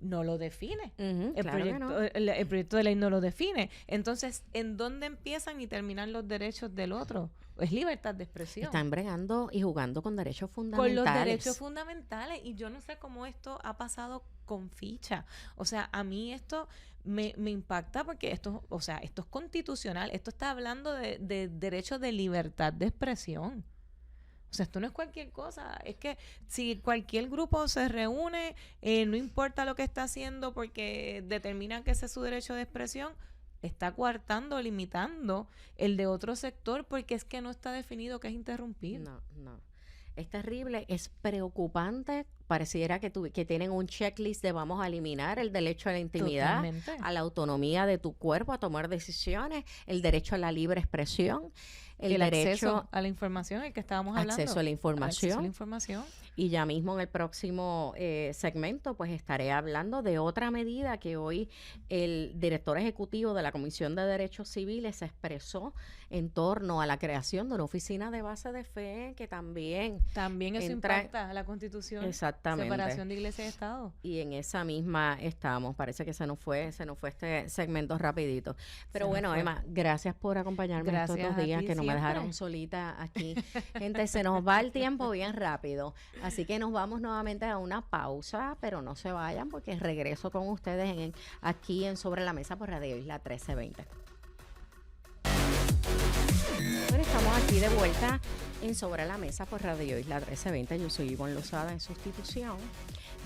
Speaker 3: No lo define. El proyecto de ley no lo define. Entonces, ¿en dónde empiezan y terminan los derechos del otro? Es libertad de expresión.
Speaker 1: Están bregando y jugando con derechos fundamentales.
Speaker 3: Con los derechos fundamentales. Y yo no sé cómo esto ha pasado con ficha. O sea, a mí esto me impacta porque esto es constitucional. Esto está hablando de derechos de libertad de expresión. O sea, esto no es cualquier cosa. Es que si cualquier grupo se reúne, no importa lo que está haciendo porque determinan que ese es su derecho de expresión, está coartando, limitando el de otro sector porque es que no está definido qué es interrumpir.
Speaker 1: No. Es terrible, es preocupante. Pareciera que tienen un checklist de vamos a eliminar el derecho a la intimidad,
Speaker 3: totalmente,
Speaker 1: a la autonomía de tu cuerpo, a tomar decisiones, el derecho a la libre expresión. el derecho
Speaker 3: acceso a la información, el que estábamos hablando.
Speaker 1: Acceso a la
Speaker 3: Acceso a la información.
Speaker 1: Y ya mismo en el próximo segmento pues estaré hablando de otra medida que hoy el director ejecutivo de la Comisión de Derechos Civiles se expresó en torno a la creación de una oficina de base de fe que también
Speaker 3: eso impacta a la Constitución.
Speaker 1: Exactamente.
Speaker 3: Separación de Iglesia y Estado.
Speaker 1: Y en esa misma estamos. Parece que se nos fue este segmento rapidito. Pero bueno, Emma, gracias por acompañarme estos 2 días que no me dejaron solita aquí. Gente, se nos va el tiempo bien rápido. Así que nos vamos nuevamente a una pausa, pero no se vayan porque regreso con ustedes aquí en Sobre la Mesa por Radio Isla 1320. Bueno, estamos aquí de vuelta en Sobre la Mesa por Radio Isla 1320. Yo soy Ivonne Lozada en sustitución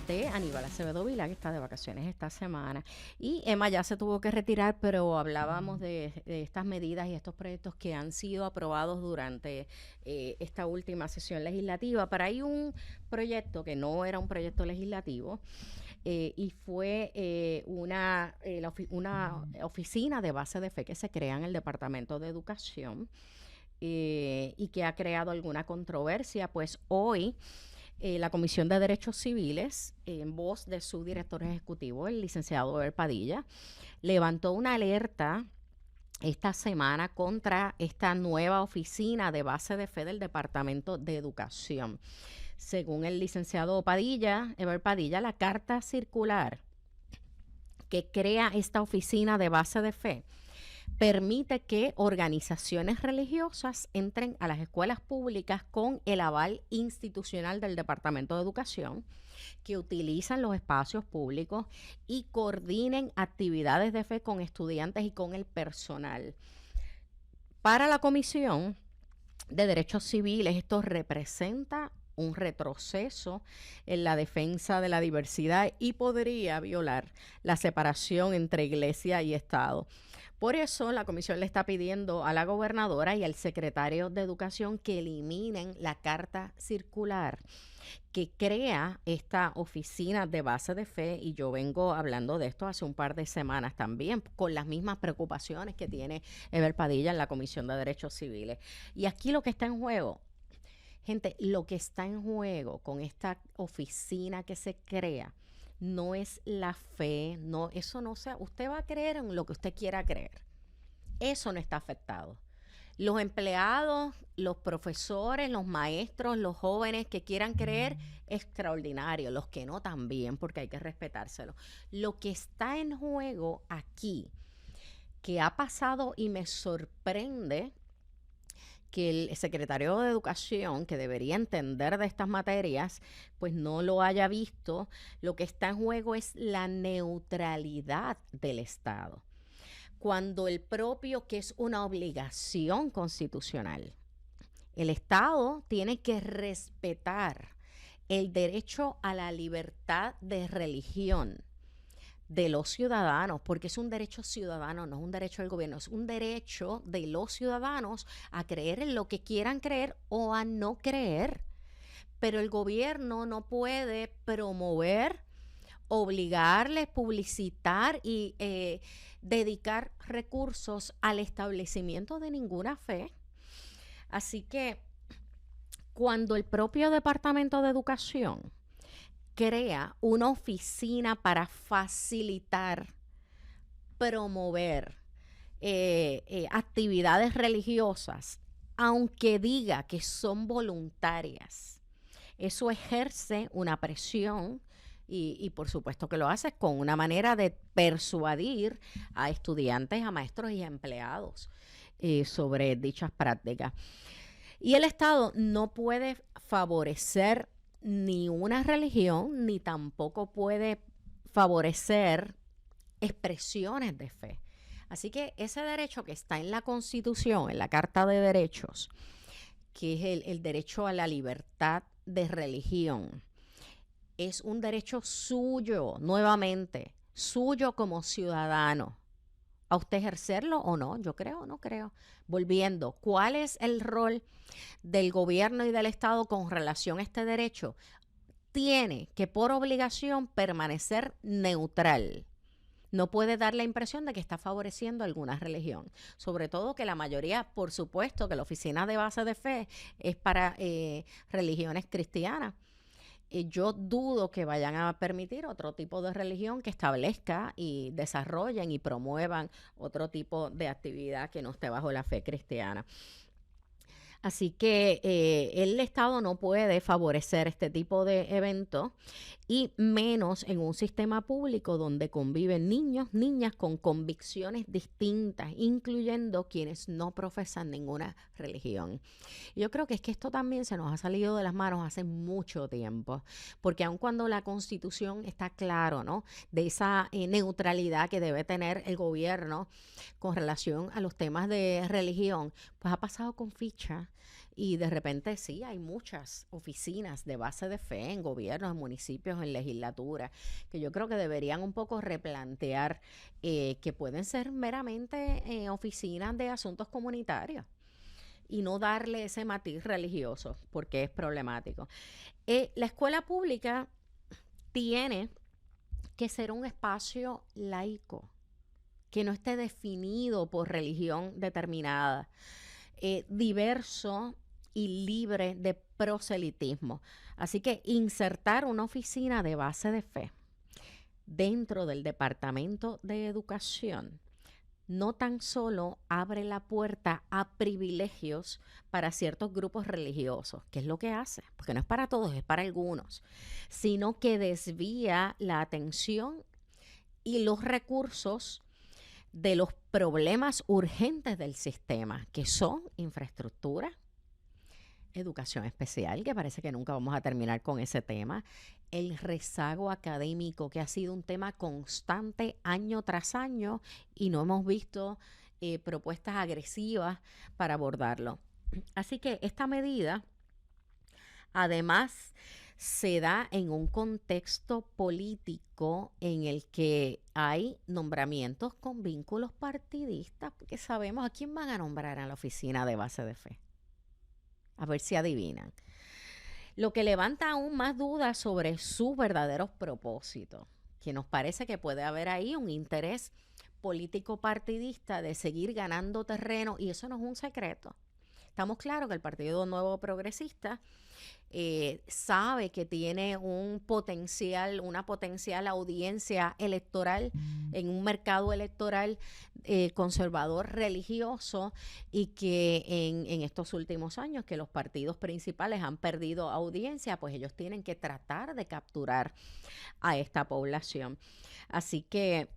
Speaker 1: de Aníbal Acevedo Vilá, que está de vacaciones esta semana. Y Emma ya se tuvo que retirar, pero hablábamos de estas medidas y estos proyectos que han sido aprobados durante esta última sesión legislativa. Pero hay un proyecto que no era un proyecto legislativo y fue una oficina de base de fe que se crea en el Departamento de Educación y que ha creado alguna controversia. Pues hoy la Comisión de Derechos Civiles, en voz de su director ejecutivo, el licenciado Eber Padilla, levantó una alerta esta semana contra esta nueva oficina de base de fe del Departamento de Educación. Según el licenciado Eber Padilla, la carta circular que crea esta oficina de base de fe permite que organizaciones religiosas entren a las escuelas públicas con el aval institucional del Departamento de Educación, que utilizan los espacios públicos y coordinen actividades de fe con estudiantes y con el personal. Para la Comisión de Derechos Civiles, esto representa un retroceso en la defensa de la diversidad y podría violar la separación entre Iglesia y Estado. Por eso la comisión le está pidiendo a la gobernadora y al secretario de Educación que eliminen la carta circular que crea esta oficina de base de fe, y yo vengo hablando de esto hace un par de semanas también, con las mismas preocupaciones que tiene Eber Padilla en la Comisión de Derechos Civiles. Y aquí lo que está en juego, gente, lo que está en juego con esta oficina que se crea no es la fe, no, eso no sea, usted va a creer en lo que usted quiera creer. Eso no está afectado. Los empleados, los profesores, los maestros, los jóvenes que quieran creer, extraordinario. Los que no también, porque hay que respetárselo. Lo que está en juego aquí, que ha pasado y me sorprende que el secretario de Educación, que debería entender de estas materias, pues no lo haya visto. Lo que está en juego es la neutralidad del Estado. Cuando el propio, que es una obligación constitucional, el Estado tiene que respetar el derecho a la libertad de religión de los ciudadanos, porque es un derecho ciudadano, no es un derecho del gobierno, es un derecho de los ciudadanos a creer en lo que quieran creer o a no creer. Pero el gobierno no puede promover, obligarles, publicitar y dedicar recursos al establecimiento de ninguna fe. Así que cuando el propio Departamento de Educación crea una oficina para facilitar, promover actividades religiosas, aunque diga que son voluntarias, eso ejerce una presión y por supuesto que lo hace con una manera de persuadir a estudiantes, a maestros y a empleados sobre dichas prácticas. Y el Estado no puede favorecer ni una religión, ni tampoco puede favorecer expresiones de fe. Así que ese derecho que está en la Constitución, en la Carta de Derechos, que es el derecho a la libertad de religión, es un derecho suyo, nuevamente, suyo como ciudadano. ¿A usted ejercerlo o no? Yo creo o no creo. Volviendo, ¿cuál es el rol del gobierno y del Estado con relación a este derecho? Tiene que por obligación permanecer neutral no puede dar la impresión de que está favoreciendo alguna religión. Sobre todo que la mayoría, por supuesto, que la oficina de base de fe es para religiones cristianas. Yo dudo que vayan a permitir otro tipo de religión que establezca y desarrollen y promuevan otro tipo de actividad que no esté bajo la fe cristiana. Así que el Estado no puede favorecer este tipo de eventos y menos en un sistema público donde conviven niños, niñas con convicciones distintas, incluyendo quienes no profesan ninguna religión. Yo creo que es que esto también se nos ha salido de las manos hace mucho tiempo, porque aun cuando la Constitución está claro, ¿no?, de esa neutralidad que debe tener el gobierno con relación a los temas de religión, pues ha pasado con ficha. Y de repente sí, hay muchas oficinas de base de fe en gobiernos, en municipios, en legislatura, que yo creo que deberían un poco replantear que pueden ser meramente oficinas de asuntos comunitarios y no darle ese matiz religioso, porque es problemático. La escuela pública tiene que ser un espacio laico, que no esté definido por religión determinada, diverso y libre de proselitismo. Así que insertar una oficina de base de fe dentro del Departamento de Educación no tan solo abre la puerta a privilegios para ciertos grupos religiosos, que es lo que hace, porque no es para todos, es para algunos, sino que desvía la atención y los recursos de los problemas urgentes del sistema, que son infraestructura, educación especial, que parece que nunca vamos a terminar con ese tema, el rezago académico, que ha sido un tema constante año tras año y no hemos visto propuestas agresivas para abordarlo. Así que esta medida, además, se da en un contexto político en el que hay nombramientos con vínculos partidistas, porque sabemos a quién van a nombrar a la oficina de base de fe. A ver si adivinan. Lo que levanta aún más dudas sobre sus verdaderos propósitos, que nos parece que puede haber ahí un interés político partidista de seguir ganando terreno, y eso no es un secreto. Estamos claros que el Partido Nuevo Progresista sabe que tiene una potencial audiencia electoral en un mercado electoral conservador religioso, y que en estos últimos años que los partidos principales han perdido audiencia, pues ellos tienen que tratar de capturar a esta población. Así que,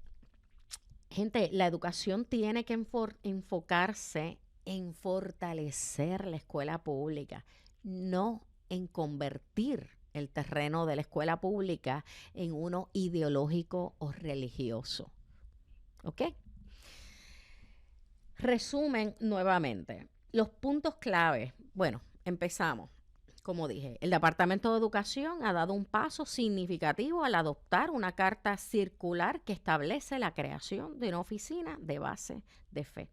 Speaker 1: gente, la educación tiene que enfocarse en fortalecer la escuela pública, no en convertir el terreno de la escuela pública en uno ideológico o religioso. ¿Ok? Resumen nuevamente. Los puntos clave. Bueno, empezamos. Como dije, el Departamento de Educación ha dado un paso significativo al adoptar una carta circular que establece la creación de una oficina de base de fe.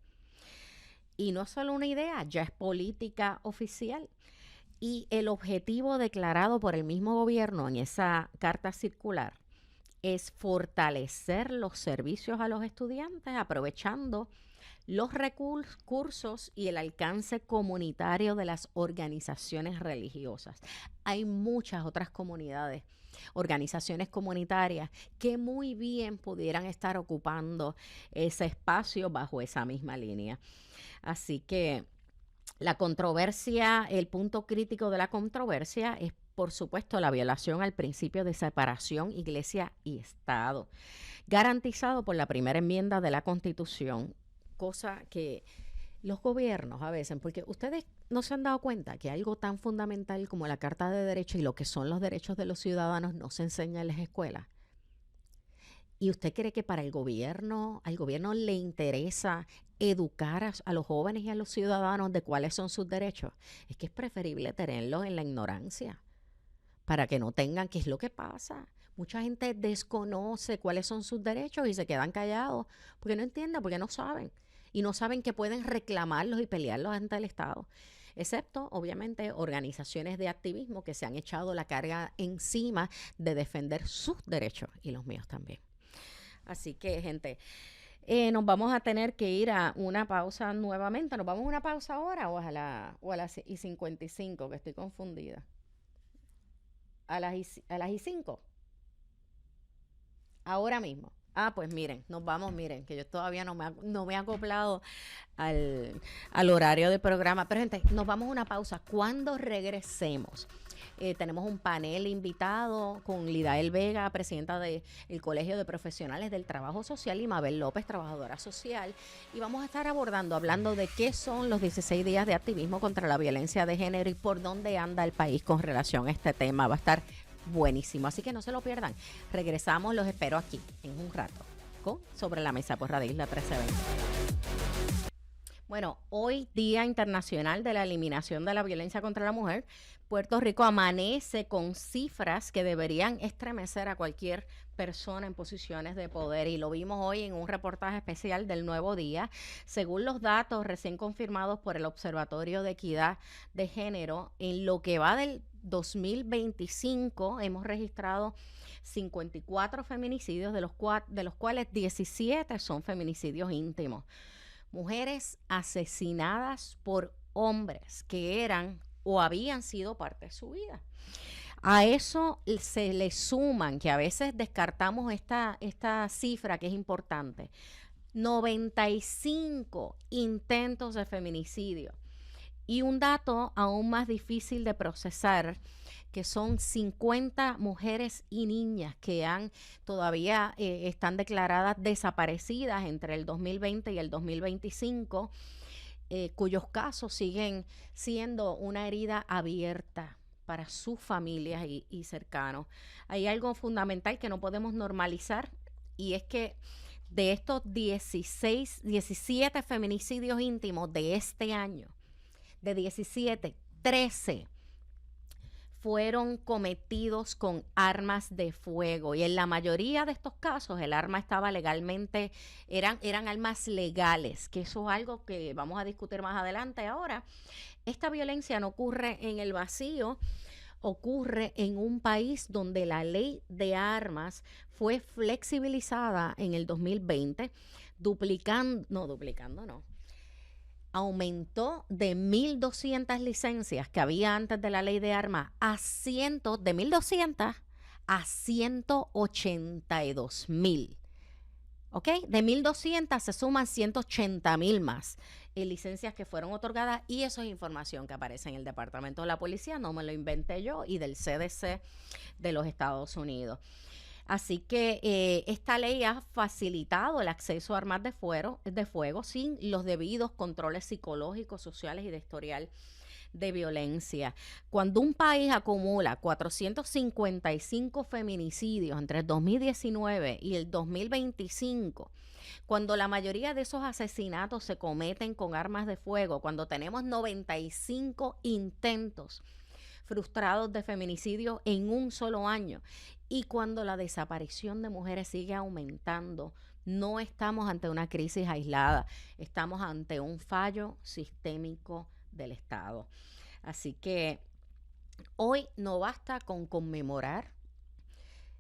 Speaker 1: Y no es solo una idea, ya es política oficial. Y el objetivo declarado por el mismo gobierno en esa carta circular es fortalecer los servicios a los estudiantes, aprovechando los recursos y el alcance comunitario de las organizaciones religiosas. Hay muchas otras comunidades, organizaciones comunitarias que muy bien pudieran estar ocupando ese espacio bajo esa misma línea. Así que la controversia, el punto crítico de la controversia es, por supuesto, la violación al principio de separación Iglesia y Estado, garantizado por la primera enmienda de la Constitución, cosa que los gobiernos a veces, porque ustedes no se han dado cuenta que algo tan fundamental como la Carta de Derechos y lo que son los derechos de los ciudadanos no se enseña en las escuelas. ¿Y usted cree que para al gobierno le interesa educar a los jóvenes y a los ciudadanos de cuáles son sus derechos? Es que es preferible tenerlos en la ignorancia para que no tengan, ¿qué es lo que pasa? Mucha gente desconoce cuáles son sus derechos y se quedan callados porque no entienden, porque no saben. Y no saben que pueden reclamarlos y pelearlos ante el Estado. Excepto, obviamente, organizaciones de activismo que se han echado la carga encima de defender sus derechos y los míos también. Así que, gente, nos vamos a tener que ir a una pausa nuevamente. ¿Nos vamos a una pausa ahora o a las y 55, que estoy confundida? A las y 5. Ahora mismo. Ah, pues miren, nos vamos, miren, que yo todavía no me he acoplado al horario del programa. Pero, gente, nos vamos a una pausa. Cuando regresemos, tenemos un panel invitado con Lidael Vega, presidenta del Colegio de Profesionales del Trabajo Social, y Mabel López, trabajadora social. Y vamos a estar hablando de qué son los 16 días de activismo contra la violencia de género y por dónde anda el país con relación a este tema. Va a estar buenísimo, así que no se lo pierdan. Regresamos, los espero aquí en un rato con Sobre la Mesa por Radio Isla 1320. Bueno, hoy Día Internacional de la Eliminación de la Violencia contra la Mujer. Puerto Rico amanece con cifras que deberían estremecer a cualquier persona en posiciones de poder, y lo vimos hoy en un reportaje especial del Nuevo Día. Según los datos recién confirmados por el Observatorio de Equidad de Género, en lo que va del 2025 hemos registrado 54 feminicidios, de los cuales 17 son feminicidios íntimos. Mujeres asesinadas por hombres que eran o habían sido parte de su vida. A eso se le suman, que a veces descartamos esta cifra que es importante, 95 intentos de feminicidio. Y un dato aún más difícil de procesar, que son 50 mujeres y niñas que todavía están declaradas desaparecidas entre el 2020 y el 2025, cuyos casos siguen siendo una herida abierta para sus familias y cercanos. Hay algo fundamental que no podemos normalizar, y es que de estos 17 feminicidios íntimos de este año, de 17, 13 fueron cometidos con armas de fuego, y en la mayoría de estos casos el arma estaba legalmente, eran armas legales, que eso es algo que vamos a discutir más adelante. Ahora, esta violencia no ocurre en el vacío, ocurre en un país donde la ley de armas fue flexibilizada en el 2020, aumentó de 1.200 licencias que había antes de la ley de armas de 1.200 a 182.000. ¿Ok? De 1.200 se suman 180.000 más licencias que fueron otorgadas, y eso es información que aparece en el Departamento de la Policía, no me lo inventé yo, y del CDC de los Estados Unidos. Así que esta ley ha facilitado el acceso a armas de fuego sin los debidos controles psicológicos, sociales y de historial de violencia. Cuando un país acumula 455 feminicidios entre el 2019 y el 2025, cuando la mayoría de esos asesinatos se cometen con armas de fuego, cuando tenemos 95 intentos frustrados de feminicidio en un solo año, y cuando la desaparición de mujeres sigue aumentando, no estamos ante una crisis aislada, estamos ante un fallo sistémico del Estado. Así que hoy no basta con conmemorar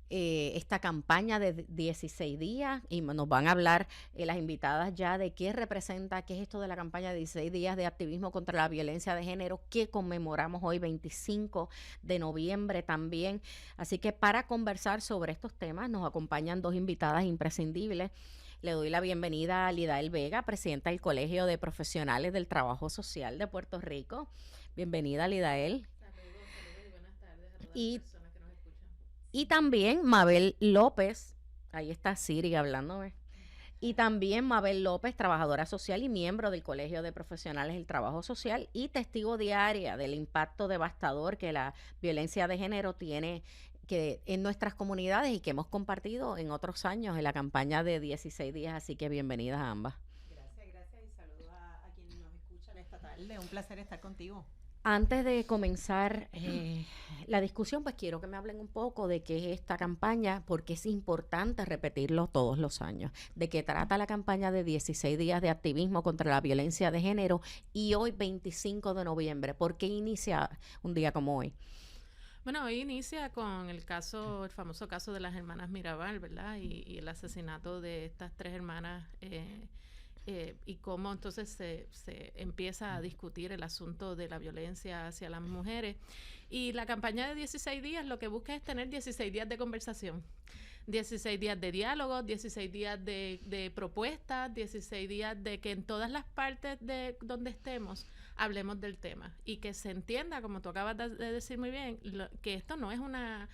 Speaker 1: esta campaña de 16 días, y nos van a hablar las invitadas ya de qué representa, qué es esto de la campaña de 16 días de activismo contra la violencia de género, que conmemoramos hoy 25 de noviembre también. Así que para conversar sobre estos temas nos acompañan dos invitadas imprescindibles. Le doy la bienvenida a Lidael Vega, presidenta del Colegio de Profesionales del Trabajo Social de Puerto Rico. Bienvenida, Lidael.
Speaker 3: Saludos y buenas tardes a todas las personas que nos escuchan.
Speaker 1: Y también Mabel López, ahí está Siri hablándome. Y también Mabel López, trabajadora social y miembro del Colegio de Profesionales del Trabajo Social y testigo diaria del impacto devastador que la violencia de género tiene en nuestras comunidades y que hemos compartido en otros años en la campaña de 16 días. Así que bienvenidas a ambas.
Speaker 9: Gracias y saludos a quienes nos escuchan esta tarde. Un placer estar contigo.
Speaker 1: Antes de comenzar la discusión, pues quiero que me hablen un poco de qué es esta campaña, porque es importante repetirlo todos los años. ¿De qué trata la campaña de 16 días de activismo contra la violencia de género? Y hoy, 25 de noviembre, ¿por qué inicia un día como hoy?
Speaker 10: Bueno, hoy inicia con el famoso caso de las hermanas Mirabal, ¿verdad? Y el asesinato de estas 3 hermanas y cómo entonces se empieza a discutir el asunto de la violencia hacia las mujeres. Y la campaña de 16 días lo que busca es tener 16 días de conversación. 16 días de diálogo, 16 días de propuestas, 16 días de que en todas las partes de donde estemos hablemos del tema y que se entienda, como tú acabas de decir muy bien, que esto no es una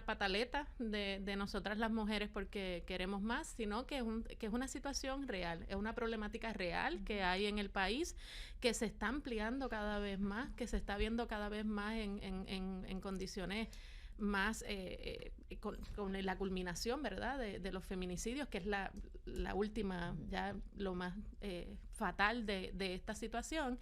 Speaker 10: pataleta de nosotras las mujeres porque queremos más, sino que es una situación real, es una problemática real que hay en el país, que se está ampliando cada vez más, que se está viendo cada vez más en condiciones más con la culminación, ¿verdad?, de los feminicidios, que es la última, ya lo más fatal de esta situación,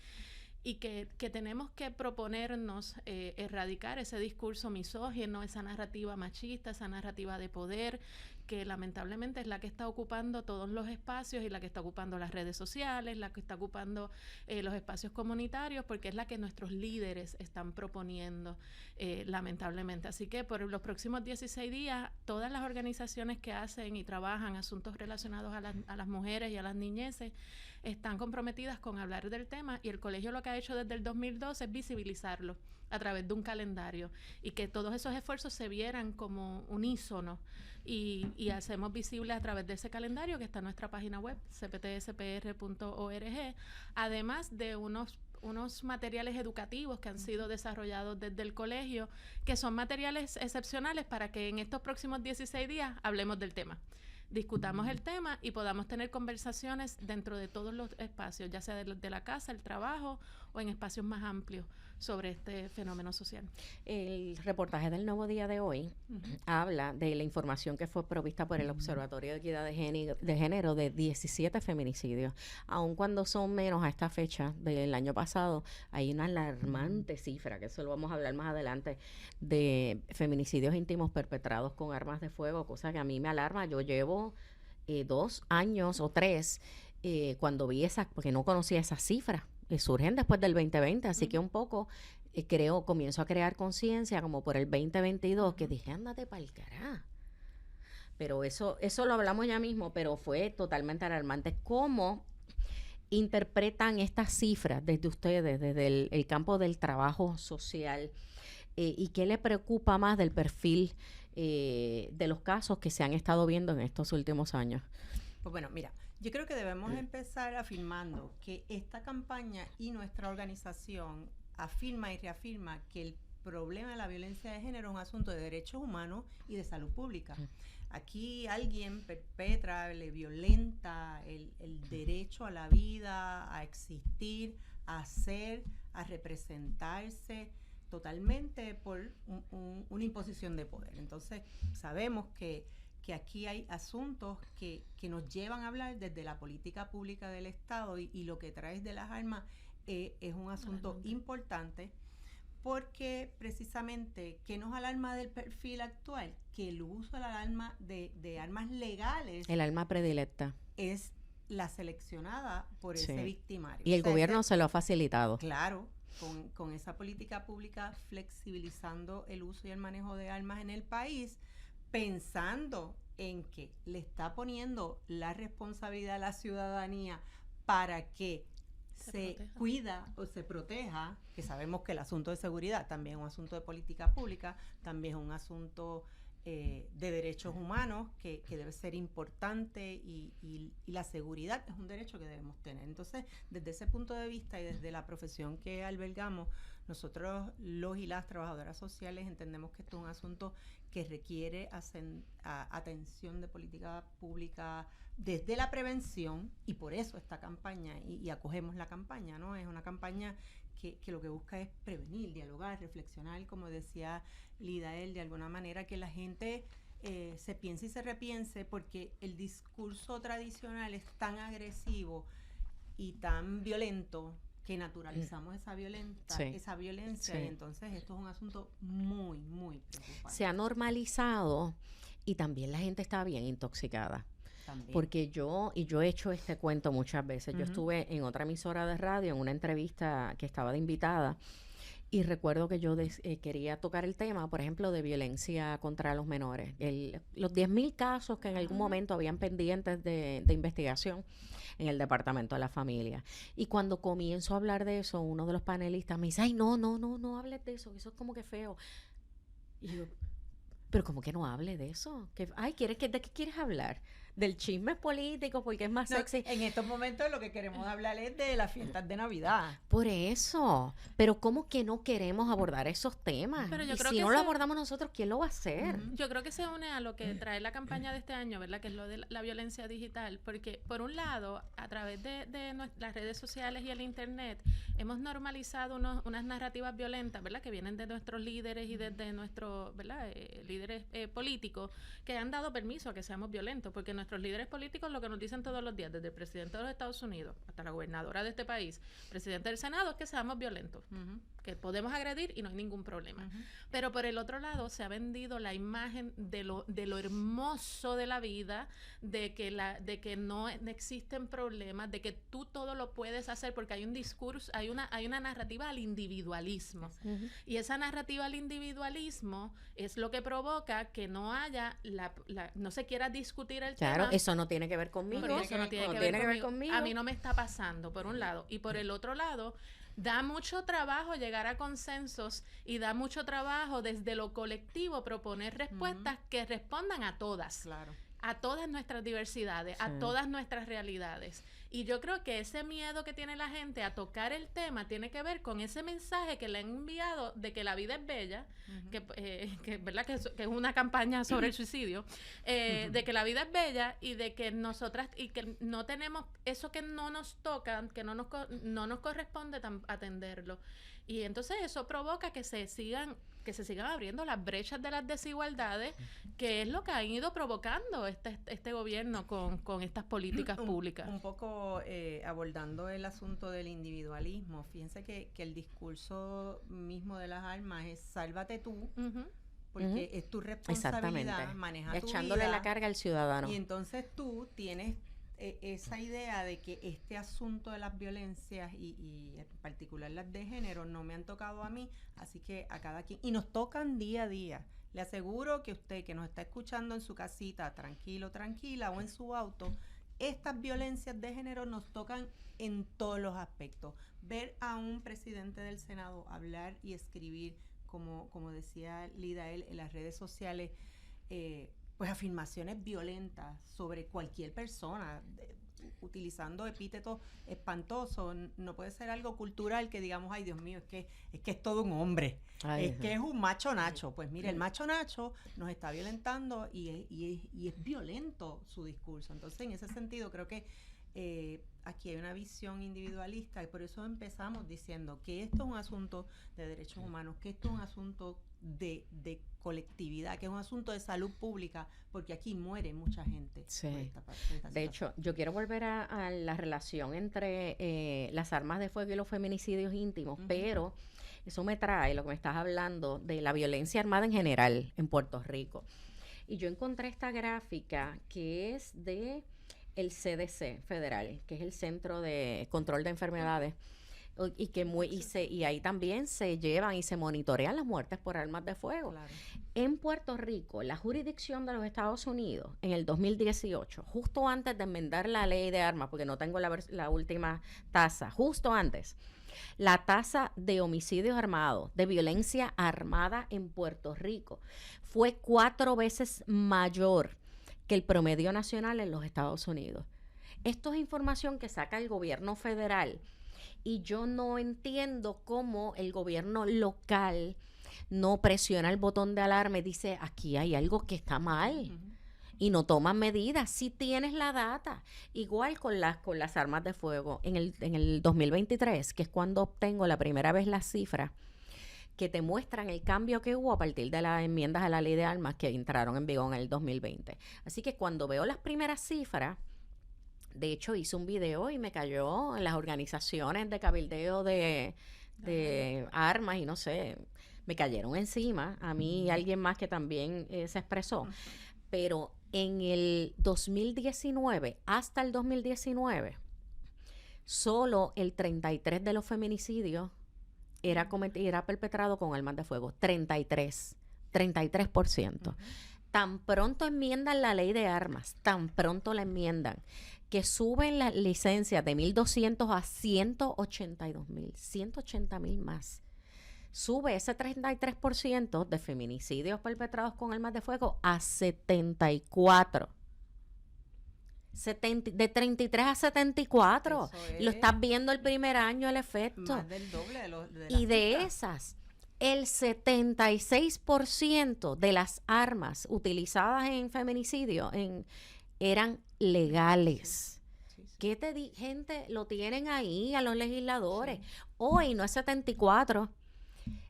Speaker 10: y que tenemos que proponernos erradicar ese discurso misógino, esa narrativa machista, esa narrativa de poder, que lamentablemente es la que está ocupando todos los espacios y la que está ocupando las redes sociales, la que está ocupando los espacios comunitarios, porque es la que nuestros líderes están proponiendo, lamentablemente. Así que por los próximos 16 días, todas las organizaciones que hacen y trabajan asuntos relacionados a las mujeres y a las niñeces están comprometidas con hablar del tema, y el colegio lo que ha hecho desde el 2012 es visibilizarlo a través de un calendario y que todos esos esfuerzos se vieran como unísono, y hacemos visible a través de ese calendario que está en nuestra página web cptspr.org, además de unos materiales educativos que han sido desarrollados desde el colegio, que son materiales excepcionales para que en estos próximos 16 días hablemos del tema, discutamos el tema y podamos tener conversaciones dentro de todos los espacios, ya sea de la casa, el trabajo o en espacios más amplios sobre este fenómeno social.
Speaker 1: El reportaje del Nuevo Día de hoy habla de la información que fue provista por el Observatorio de Equidad de Género de 17 feminicidios. Aun cuando son menos a esta fecha del año pasado, hay una alarmante cifra, que eso lo vamos a hablar más adelante, de feminicidios íntimos perpetrados con armas de fuego, cosa que a mí me alarma. Yo llevo 2 años o 3 cuando vi porque no conocía esas cifras. Surgen después del 2020, así que un poco comienzo a crear conciencia como por el 2022, que dije, ándate pa'l cará. Pero eso lo hablamos ya mismo, pero fue totalmente alarmante. ¿Cómo interpretan estas cifras desde ustedes, desde el campo del trabajo social? ¿Y qué le preocupa más del perfil de los casos que se han estado viendo en estos últimos años?
Speaker 9: Pues bueno, mira, yo creo que debemos empezar afirmando que esta campaña y nuestra organización afirma y reafirma que el problema de la violencia de género es un asunto de derechos humanos y de salud pública. Aquí alguien perpetra, le violenta el derecho a la vida, a existir, a ser, a representarse, totalmente por una imposición de poder. Entonces, sabemos que aquí hay asuntos que nos llevan a hablar desde la política pública del Estado, y lo que traes de las armas es un asunto importante, porque precisamente, ¿qué nos alarma del perfil actual? Que el uso de armas legales,
Speaker 1: el arma predilecta,
Speaker 9: es la seleccionada por ese victimario.
Speaker 1: Y el gobierno se lo ha facilitado.
Speaker 9: Claro, con esa política pública flexibilizando el uso y el manejo de armas en el país, pensando en que le está poniendo la responsabilidad a la ciudadanía para que se cuida o se proteja, que sabemos que el asunto de seguridad también es un asunto de política pública, también es un asunto de derechos humanos que debe ser importante, y la seguridad es un derecho que debemos tener. Entonces, desde ese punto de vista y desde la profesión que albergamos, nosotros, los y las trabajadoras sociales, entendemos que esto es un asunto que requiere atención de política pública desde la prevención, y por eso esta campaña, y acogemos la campaña, ¿no? Es una campaña que lo que busca es prevenir, dialogar, reflexionar, como decía Lidael, de alguna manera que la gente se piense y se repiense, porque el discurso tradicional es tan agresivo y tan violento que naturalizamos esa violencia, y entonces esto es un asunto muy, muy preocupante.
Speaker 1: Se ha normalizado, y también la gente está bien intoxicada. También. Porque yo he hecho este cuento muchas veces. Yo estuve en otra emisora de radio en una entrevista que estaba de invitada, Y recuerdo que yo quería tocar el tema, por ejemplo, de violencia contra los menores. Los 10.000 casos que en algún momento habían pendientes de investigación en el Departamento de la Familia. Y cuando comienzo a hablar de eso, uno de los panelistas me dice, ay, no hables de eso, eso es como que feo. Y yo, pero ¿cómo que no hable de eso? ¿De qué quieres hablar? Del chisme político, porque es más sexy.
Speaker 9: En estos momentos lo que queremos hablar es de las fiestas de Navidad.
Speaker 1: Por eso, pero ¿cómo que no queremos abordar esos temas?
Speaker 10: Pero yo
Speaker 1: y
Speaker 10: creo
Speaker 1: si
Speaker 10: que
Speaker 1: no lo abordamos nosotros, ¿quién lo va a hacer?
Speaker 10: Yo creo que se une a lo que trae la campaña de este año, ¿verdad? Que es lo de la violencia digital, porque por un lado, a través de las redes sociales y el internet, hemos normalizado unas narrativas violentas, ¿verdad? Que vienen de nuestros líderes y desde nuestros, ¿verdad? Líderes políticos, que han dado permiso a que seamos violentos, porque nuestros líderes políticos lo que nos dicen todos los días, desde el presidente de los Estados Unidos hasta la gobernadora de este país, presidente del Senado, es que seamos violentos, que podemos agredir y no hay ningún problema. Pero por el otro lado se ha vendido la imagen de lo hermoso de la vida, de que no existen problemas, de que tú todo lo puedes hacer, porque hay un discurso, hay una narrativa al individualismo. Y esa narrativa al individualismo es lo que provoca que no haya no se quiera discutir el tema.
Speaker 1: Claro, eso no tiene que ver conmigo.
Speaker 10: Eso no tiene que ver conmigo. A mí no me está pasando, por un lado. Y por el otro lado, da mucho trabajo llegar a consensos y da mucho trabajo desde lo colectivo proponer respuestas que respondan a todas.
Speaker 9: Claro.
Speaker 10: A todas nuestras diversidades,
Speaker 1: Sí.
Speaker 10: a todas nuestras realidades. Y yo creo que ese miedo que tiene la gente a tocar el tema tiene que ver con ese mensaje que le han enviado de que la vida es bella, ¿verdad? Que es una campaña sobre el suicidio, de que la vida es bella y de que nosotras, y que no tenemos eso que no nos toca, que no nos corresponde atenderlo. Y entonces eso provoca que se sigan abriendo las brechas de las desigualdades, que es lo que han ido provocando este gobierno con estas políticas públicas.
Speaker 9: Un poco abordando el asunto del individualismo, fíjense que el discurso mismo de las armas es sálvate tú, porque es tu responsabilidad, maneja tu
Speaker 1: echándole
Speaker 9: vida,
Speaker 1: la carga al ciudadano.
Speaker 9: y entonces tú tienes esa idea de que este asunto de las violencias y en particular las de género no me han tocado a mí, así que a cada quien, y nos tocan día a día. Le aseguro que usted que nos está escuchando en su casita, tranquilo, tranquila, o en su auto, estas violencias de género nos tocan en todos los aspectos. Ver a un presidente del Senado hablar y escribir, como decía Lida, él en las redes sociales, pues afirmaciones violentas sobre cualquier persona, utilizando epítetos espantosos, no puede ser algo cultural que digamos, ay Dios mío, es que es todo un hombre, que es un macho nacho. Pues mire, el macho nacho nos está violentando y es violento su discurso. Entonces, en ese sentido, creo que aquí hay una visión individualista y por eso empezamos diciendo que esto es un asunto de derechos humanos, que esto es un asunto de colectividad, que es un asunto de salud pública, porque aquí muere mucha gente.
Speaker 1: Sí.
Speaker 9: Por esta
Speaker 1: De hecho, yo quiero volver a la relación entre las armas de fuego y los feminicidios íntimos, pero eso me trae lo que me estás hablando de la violencia armada en general en Puerto Rico. Y yo encontré esta gráfica que es de el CDC federal, que es el Centro de Control de Enfermedades, y ahí también se llevan y se monitorean las muertes por armas de fuego.
Speaker 9: Claro.
Speaker 1: En Puerto Rico, la jurisdicción de los Estados Unidos, en el 2018, justo antes de enmendar la ley de armas, porque no tengo la última tasa, justo antes, la tasa de homicidios armados, de violencia armada en Puerto Rico, fue 4 veces mayor que el promedio nacional en los Estados Unidos. Esto es información que saca el gobierno federal y yo no entiendo cómo el gobierno local no presiona el botón de alarma y dice, aquí hay algo que está mal y no toman medidas. Si tienes la data, igual con las armas de fuego, en el 2023, que es cuando obtengo la primera vez las cifras, que te muestran el cambio que hubo a partir de las enmiendas a la ley de armas que entraron en vigor en el 2020. Así que cuando veo las primeras cifras, de hecho hice un video y me cayó en las organizaciones de cabildeo de armas y no sé, me cayeron encima, a mí y alguien más que también se expresó. Pero en el 2019, hasta el 2019, solo el 33% de los feminicidios era perpetrado con armas de fuego. 33%. Tan pronto enmiendan la ley de armas, tan pronto la enmiendan, que suben las licencias de 1.200 a 182.000, 180.000 más. Sube ese 33% de feminicidios perpetrados con armas de fuego a 74%. De 33 a 74. Lo estás viendo el primer año el efecto.
Speaker 9: Más del doble de la
Speaker 1: y de
Speaker 9: cifra.
Speaker 1: esas, el 76% de las armas utilizadas en feminicidio eran legales. ¿Qué te di? Gente, lo tienen ahí a los legisladores. Hoy no es 74%.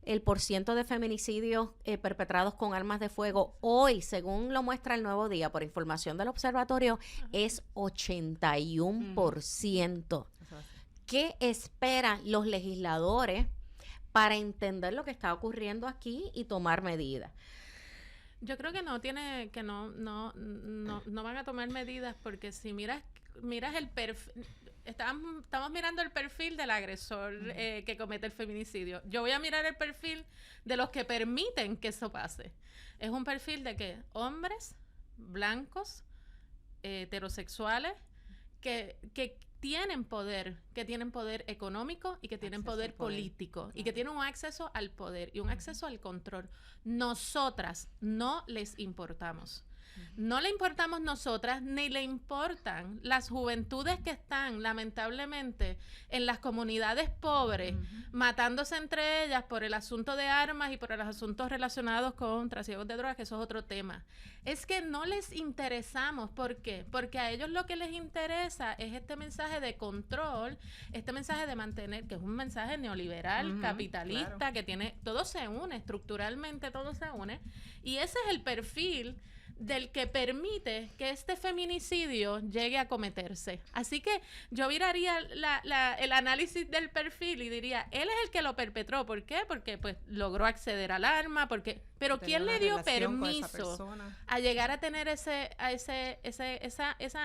Speaker 1: El porciento de feminicidios perpetrados con armas de fuego hoy, según lo muestra el Nuevo Día, por información del observatorio, es 81%. ¿Qué esperan los legisladores para entender lo que está ocurriendo aquí y tomar medidas?
Speaker 10: Yo creo que no van a tomar medidas, porque si miras el perfil, estamos mirando el perfil del agresor que comete el feminicidio. Yo voy a mirar el perfil de los que permiten que eso pase. Es un perfil de que hombres blancos, heterosexuales, que tienen poder económico y que tienen poder político, claro, y que tienen un acceso al poder y un acceso al control. Nosotras no les importamos. No le importamos nosotras, ni le importan las juventudes que están, lamentablemente, en las comunidades pobres, matándose entre ellas por el asunto de armas y por los asuntos relacionados con trasiegos de drogas, que eso es otro tema. Es que no les interesamos. ¿Por qué? Porque a ellos lo que les interesa es este mensaje de control, este mensaje de mantener, que es un mensaje neoliberal, capitalista, claro, que tiene, todo se une, estructuralmente todo se une, y ese es el perfil del que permite que este feminicidio llegue a cometerse. Así que yo miraría el análisis del perfil y diría, él es el que lo perpetró. ¿Por qué? Porque pues logró acceder al arma, pero ¿quién le dio permiso a llegar a tener esa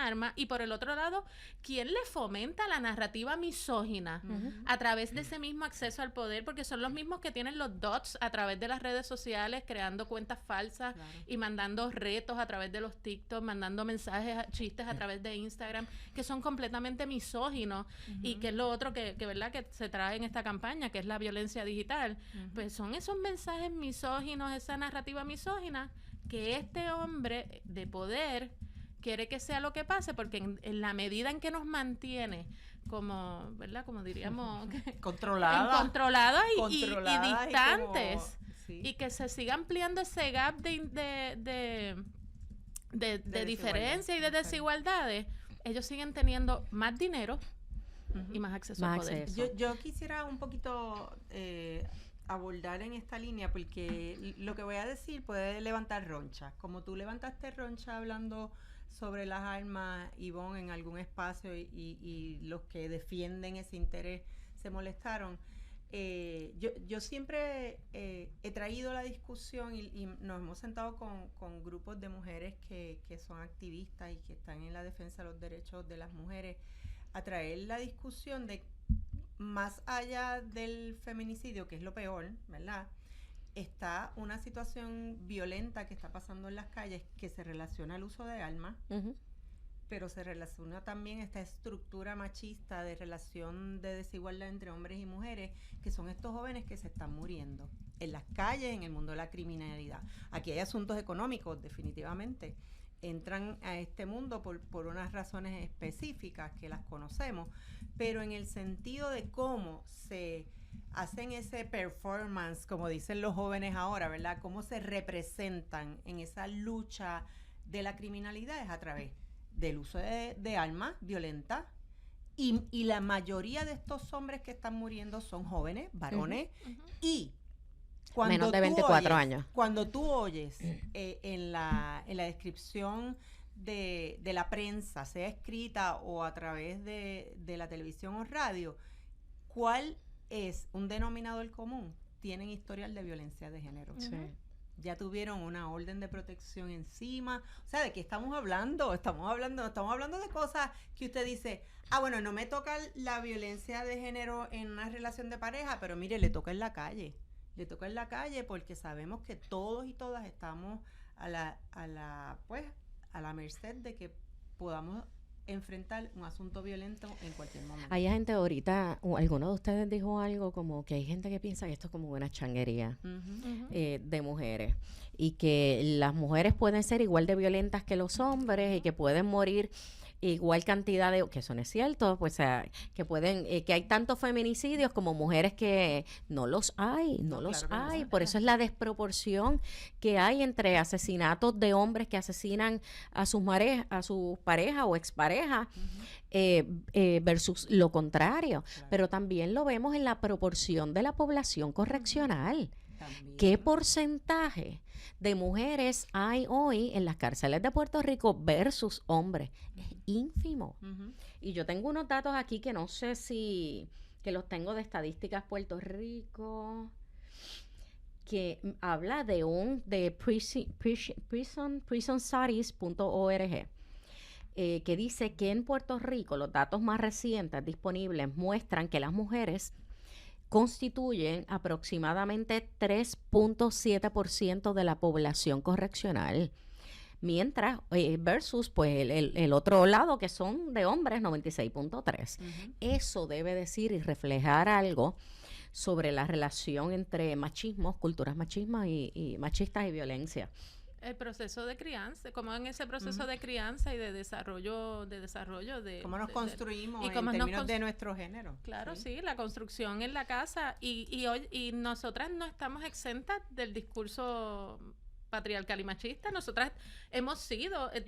Speaker 10: arma? Y por el otro lado, ¿quién le fomenta la narrativa misógina a través de ese mismo acceso al poder? Porque son los mismos que tienen los dots a través de las redes sociales, creando cuentas falsas, claro, y mandando retos a través de los TikTok, mandando mensajes, chistes a través de Instagram, que son completamente misóginos, y que es lo otro que verdad que se trae en esta campaña, que es la violencia digital. Pues son esos mensajes misóginos, esa narrativa misógina, que este hombre de poder quiere que sea lo que pase, porque en la medida en que nos mantiene como, ¿verdad? Como diríamos, controladas y distantes, y que se siga ampliando ese gap de diferencia y de desigualdades, ellos siguen teniendo más dinero y más acceso al poder.
Speaker 9: Yo quisiera un poquito abordar en esta línea, porque lo que voy a decir puede levantar roncha. Como tú levantaste roncha hablando sobre las armas, Ivonne, en algún espacio, y los que defienden ese interés se molestaron. Yo siempre he traído la discusión y nos hemos sentado con grupos de mujeres que son activistas y que están en la defensa de los derechos de las mujeres, a traer la discusión de, más allá del feminicidio, que es lo peor, ¿verdad? Está una situación violenta que está pasando en las calles que se relaciona al uso de armas, pero se relaciona también esta estructura machista de relación de desigualdad entre hombres y mujeres, que son estos jóvenes que se están muriendo en las calles, en el mundo de la criminalidad. Aquí hay asuntos económicos, definitivamente. Entran a este mundo por unas razones específicas que las conocemos, pero en el sentido de cómo se hacen ese performance, como dicen los jóvenes ahora, ¿verdad? Cómo se representan en esa lucha de la criminalidad es a través del uso de armas violentas, y la mayoría de estos hombres que están muriendo son jóvenes, varones, y cuando
Speaker 1: menos de 24 años.
Speaker 9: Cuando tú oyes en la descripción de la prensa, sea escrita o a través de la televisión o radio, ¿cuál es un denominador común? Tienen historial de violencia de género. ya tuvieron una orden de protección encima. O sea, ¿de qué estamos hablando? Estamos hablando de cosas que usted dice, bueno, no me toca la violencia de género en una relación de pareja, pero mire, le toca en la calle. Le toca en la calle porque sabemos que todos y todas estamos a la merced de que podamos enfrentar un asunto violento en cualquier momento.
Speaker 1: Hay gente ahorita, alguno de ustedes dijo algo como que hay gente que piensa que esto es como una changuería de mujeres y que las mujeres pueden ser igual de violentas que los hombres y que pueden morir igual cantidad de, que eso no es cierto, pues que pueden, que hay tantos feminicidios como mujeres que no los hay, por eso es la desproporción que hay entre asesinatos de hombres que asesinan a sus parejas o exparejas versus lo contrario, pero también lo vemos en la proporción de la población correccional. ¿Qué porcentaje de mujeres hay hoy en las cárceles de Puerto Rico versus hombres? Es ínfimo. Y yo tengo unos datos aquí que no sé si, que los tengo de Estadísticas Puerto Rico, que habla de prisonstudies.org, que dice que en Puerto Rico los datos más recientes disponibles muestran que las mujeres constituyen aproximadamente 3.7% de la población correccional, mientras versus pues el otro lado que son de hombres 96.3%. Eso debe decir y reflejar algo sobre la relación entre machismos, culturas machistas y violencia.
Speaker 10: El proceso de crianza, como en ese proceso de crianza y de desarrollo de
Speaker 9: cómo nos construimos en términos de nuestro género.
Speaker 10: Claro, sí, la construcción en la casa y nosotras no estamos exentas del discurso patriarcal y machista. Nosotras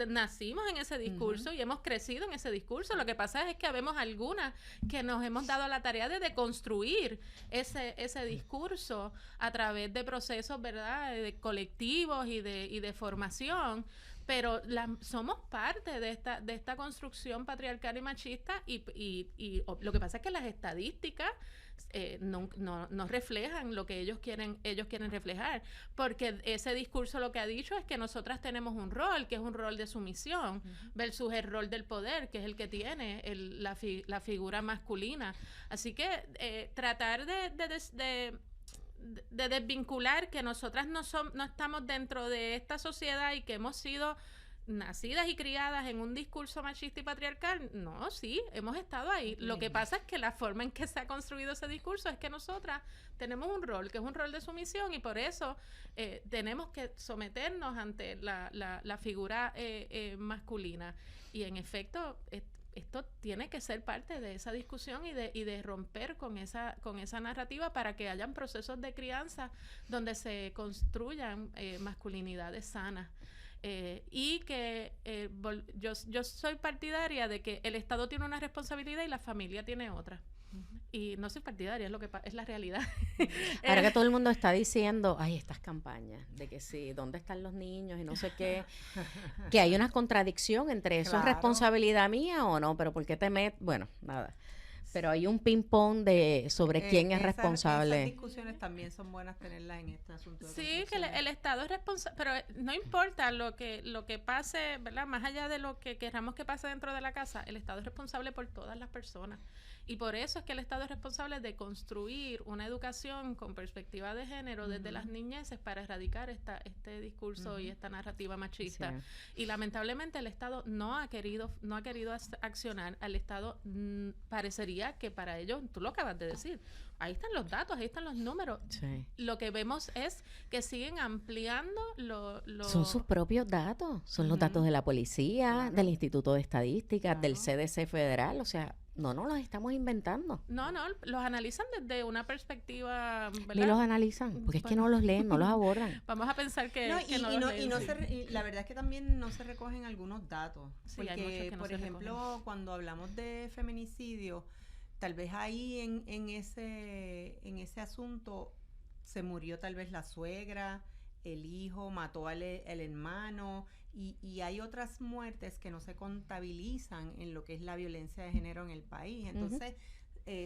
Speaker 10: nacimos en ese discurso y hemos crecido en ese discurso. Lo que pasa es que habemos algunas que nos hemos dado la tarea de deconstruir ese discurso a través de procesos, ¿verdad?, de colectivos y de formación. Pero somos parte de esta construcción patriarcal y machista y lo que pasa es que las estadísticas no reflejan lo que ellos quieren reflejar, porque ese discurso lo que ha dicho es que nosotras tenemos un rol, que es un rol de sumisión, versus el rol del poder, que es el que tiene la figura masculina. Así que tratar de desvincular que nosotras no estamos dentro de esta sociedad y que hemos sido nacidas y criadas en un discurso machista y patriarcal, no, sí, hemos estado ahí. Lo que pasa es que la forma en que se ha construido ese discurso es que nosotras tenemos un rol, que es un rol de sumisión, y por eso tenemos que someternos ante la figura masculina. Y en efecto, esto tiene que ser parte de esa discusión y de romper con esa narrativa para que hayan procesos de crianza donde se construyan masculinidades sanas. Y que yo soy partidaria de que el Estado tiene una responsabilidad y la familia tiene otra. Y no soy partidaria, es la realidad.
Speaker 1: Ahora que todo el mundo está diciendo, estas campañas de que sí, ¿dónde están los niños? Y no sé qué, que hay una contradicción entre eso, ¿es responsabilidad mía o no? Pero ¿por qué te metes? Bueno, nada. Pero hay un ping-pong sobre quién es responsable.
Speaker 9: Esas discusiones también son buenas tenerlas en este asunto.
Speaker 10: Sí, que el Estado es responsable, pero no importa lo que pase, ¿verdad? Más allá de lo que queramos que pase dentro de la casa, el Estado es responsable por todas las personas. Y por eso es que el Estado es responsable de construir una educación con perspectiva de género desde las niñeces para erradicar este discurso y esta narrativa machista. Sí. Y lamentablemente el Estado no ha querido accionar. Al Estado parecería que para ellos, tú lo acabas de decir, ahí están los datos, ahí están los números. Sí. Lo que vemos es que siguen ampliando
Speaker 1: Son sus propios datos, son los datos de la policía, del Instituto de Estadística, del CDC federal, o sea, no los estamos inventando.
Speaker 10: No, los analizan desde una perspectiva, ¿verdad?
Speaker 1: Ni los analizan, porque es que no los leen, no los abordan.
Speaker 10: Vamos a pensar que no
Speaker 9: los leen. Y la verdad es que también no se recogen algunos datos.
Speaker 10: Sí,
Speaker 9: porque,
Speaker 10: hay muchos que no
Speaker 9: por ejemplo, recogen. Cuando hablamos de feminicidio, tal vez ahí en ese asunto se murió tal vez la suegra, el hijo, mató al hermano, y hay otras muertes que no se contabilizan en lo que es la violencia de género en el país. Entonces,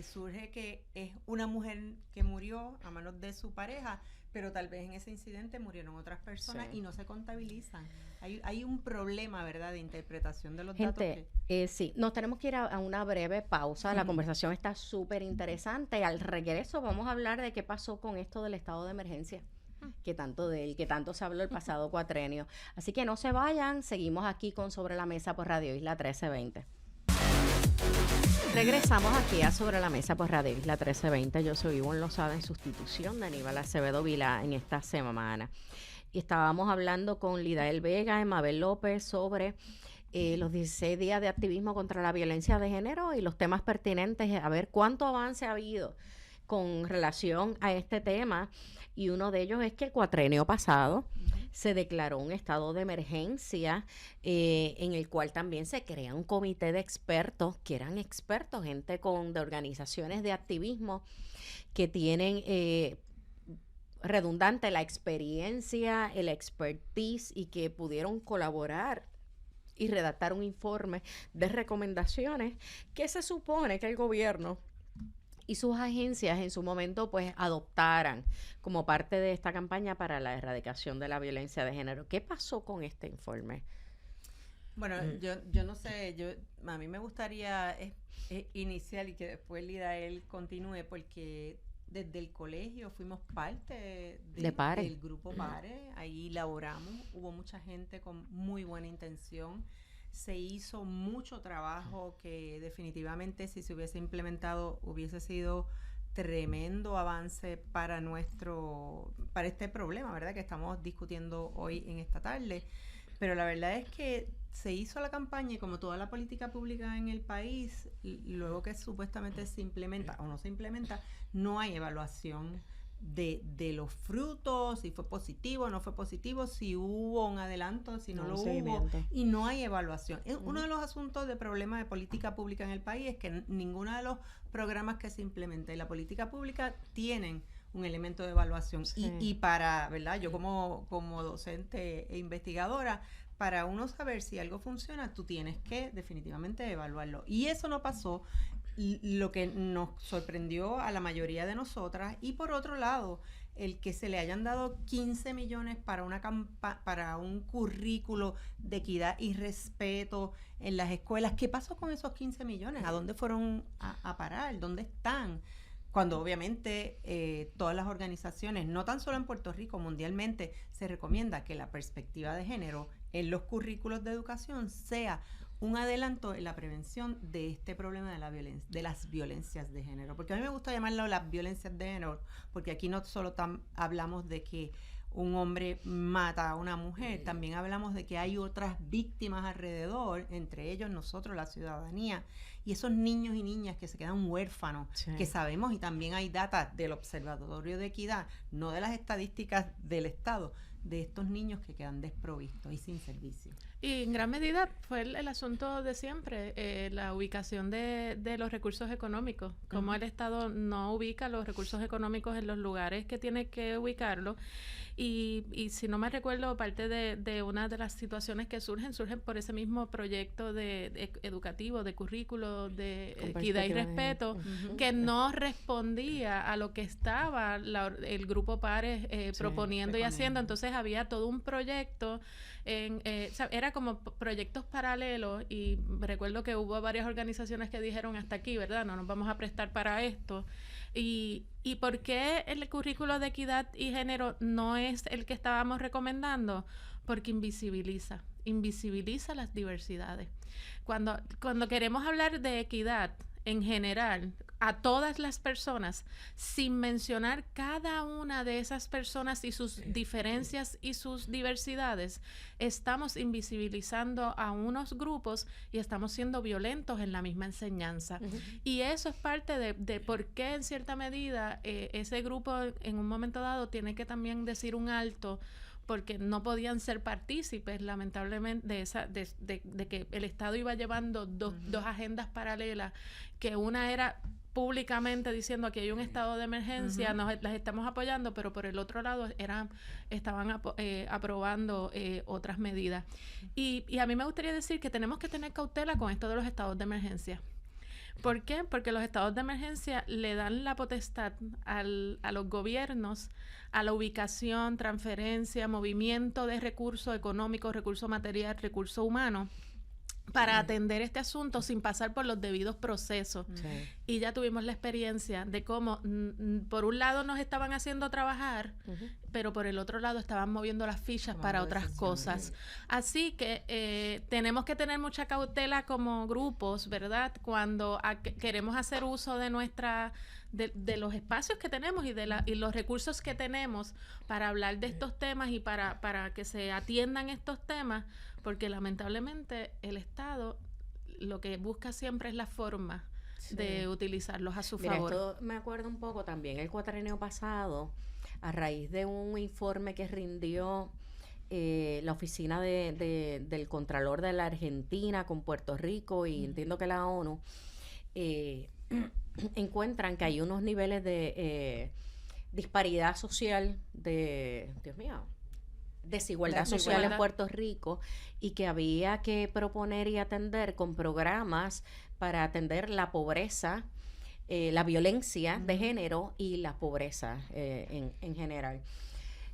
Speaker 9: surge que es una mujer que murió a manos de su pareja, pero tal vez en ese incidente murieron otras personas y no se contabilizan. Hay un problema, ¿verdad?, de interpretación de los datos.
Speaker 1: Sí, nos tenemos que ir a una breve pausa. La conversación está súper interesante. Al regreso vamos a hablar de qué pasó con esto del estado de emergencia, que tanto se habló el pasado cuatrenio. Así que no se vayan, seguimos aquí con Sobre la Mesa por Radio Isla 1320. Regresamos aquí a Sobre la Mesa por Radio Isla 1320. Yo soy Ivonne Lozada en sustitución de Aníbal Acevedo Vilá en esta semana. Y estábamos hablando con Lidael Vega y Mabel López sobre los 16 días de activismo contra la violencia de género y los temas pertinentes, a ver cuánto avance ha habido con relación a este tema. Y uno de ellos es que el cuatrenio pasado se declaró un estado de emergencia en el cual también se crea un comité de expertos, que eran expertos, gente de organizaciones de activismo que tienen redundante la experiencia, el expertise y que pudieron colaborar y redactar un informe de recomendaciones que se supone que el gobierno y sus agencias en su momento pues adoptaran como parte de esta campaña para la erradicación de la violencia de género. ¿Qué pasó con este informe?
Speaker 9: Bueno, yo no sé, a mí me gustaría iniciar y que después Lidael continúe, porque desde el colegio fuimos parte del grupo PARE, ahí laboramos, hubo mucha gente con muy buena intención. Se hizo mucho trabajo que definitivamente si se hubiese implementado hubiese sido tremendo avance para este problema, ¿verdad?, que estamos discutiendo hoy en esta tarde. Pero la verdad es que se hizo la campaña y como toda la política pública en el país, luego que supuestamente se implementa o no se implementa, no hay evaluación de los frutos, si fue positivo o no fue positivo, si hubo un adelanto, si no lo hubo, y no hay evaluación. Uno de los asuntos de problema de política pública en el país es que ninguno de los programas que se implementa en la política pública tienen un elemento de evaluación. Y para, ¿verdad?, yo como docente e investigadora, para uno saber si algo funciona, tú tienes que definitivamente evaluarlo. Y eso no pasó, lo que nos sorprendió a la mayoría de nosotras. Y por otro lado, el que se le hayan dado 15 millones para para un currículo de equidad y respeto en las escuelas. ¿Qué pasó con esos 15 millones? ¿A dónde fueron a parar? ¿Dónde están? Cuando obviamente todas las organizaciones, no tan solo en Puerto Rico, mundialmente, se recomienda que la perspectiva de género en los currículos de educación sea un adelanto en la prevención de este problema de las violencias de género. Porque a mí me gusta llamarlo las violencias de género, porque aquí no solo hablamos de que un hombre mata a una mujer, también hablamos de que hay otras víctimas alrededor, entre ellos nosotros, la ciudadanía, y esos niños y niñas que se quedan huérfanos, que sabemos, y también hay data del Observatorio de Equidad, no de las estadísticas del Estado, de estos niños que quedan desprovistos y sin servicio.
Speaker 10: Y en gran medida fue el asunto de siempre, la ubicación de los recursos económicos, como el Estado no ubica los recursos económicos en los lugares que tiene que ubicarlos. Y si no me recuerdo, parte de una de las situaciones que surgen por ese mismo proyecto educativo, de currículo, de equidad y respeto, que no respondía a lo que estaba el grupo PARE proponiendo y haciendo. Entonces había todo un proyecto, era como proyectos paralelos, y recuerdo que hubo varias organizaciones que dijeron hasta aquí, ¿verdad? No nos vamos a prestar para esto. ¿Y por qué el currículo de equidad y género no es el que estábamos recomendando? Porque invisibiliza las diversidades. Cuando queremos hablar de equidad en general, a todas las personas, sin mencionar cada una de esas personas y sus diferencias y sus diversidades, estamos invisibilizando a unos grupos y estamos siendo violentos en la misma enseñanza. Y eso es parte de por qué, en cierta medida, ese grupo en un momento dado tiene que también decir un alto, porque no podían ser partícipes, lamentablemente, de que el Estado iba llevando dos agendas paralelas, que una era públicamente diciendo aquí hay un estado de emergencia, las estamos apoyando, pero por el otro lado estaban aprobando otras medidas. Y a mí me gustaría decir que tenemos que tener cautela con esto de los estados de emergencia, ¿Por qué? Porque los estados de emergencia le dan la potestad a los gobiernos a la ubicación, transferencia, movimiento de recursos económicos, recursos material, recursos humanos, para atender este asunto sin pasar por los debidos procesos. Sí. Y ya tuvimos la experiencia de cómo por un lado nos estaban haciendo trabajar, pero por el otro lado estaban moviendo las fichas para otras cosas. Así que tenemos que tener mucha cautela como grupos, ¿verdad? Cuando queremos hacer uso de de los espacios que tenemos y los recursos que tenemos para hablar de estos temas y para que se atiendan estos temas, porque lamentablemente el Estado lo que busca siempre es la forma de utilizarlos a su favor.
Speaker 1: Esto me acuerdo un poco también el cuatrienio pasado, a raíz de un informe que rindió la oficina del Contralor de la Argentina con Puerto Rico y entiendo que la ONU, encuentran que hay unos niveles de disparidad social, desigualdad social en Puerto Rico, y que había que proponer y atender con programas para atender la pobreza, la violencia de género y la pobreza en general.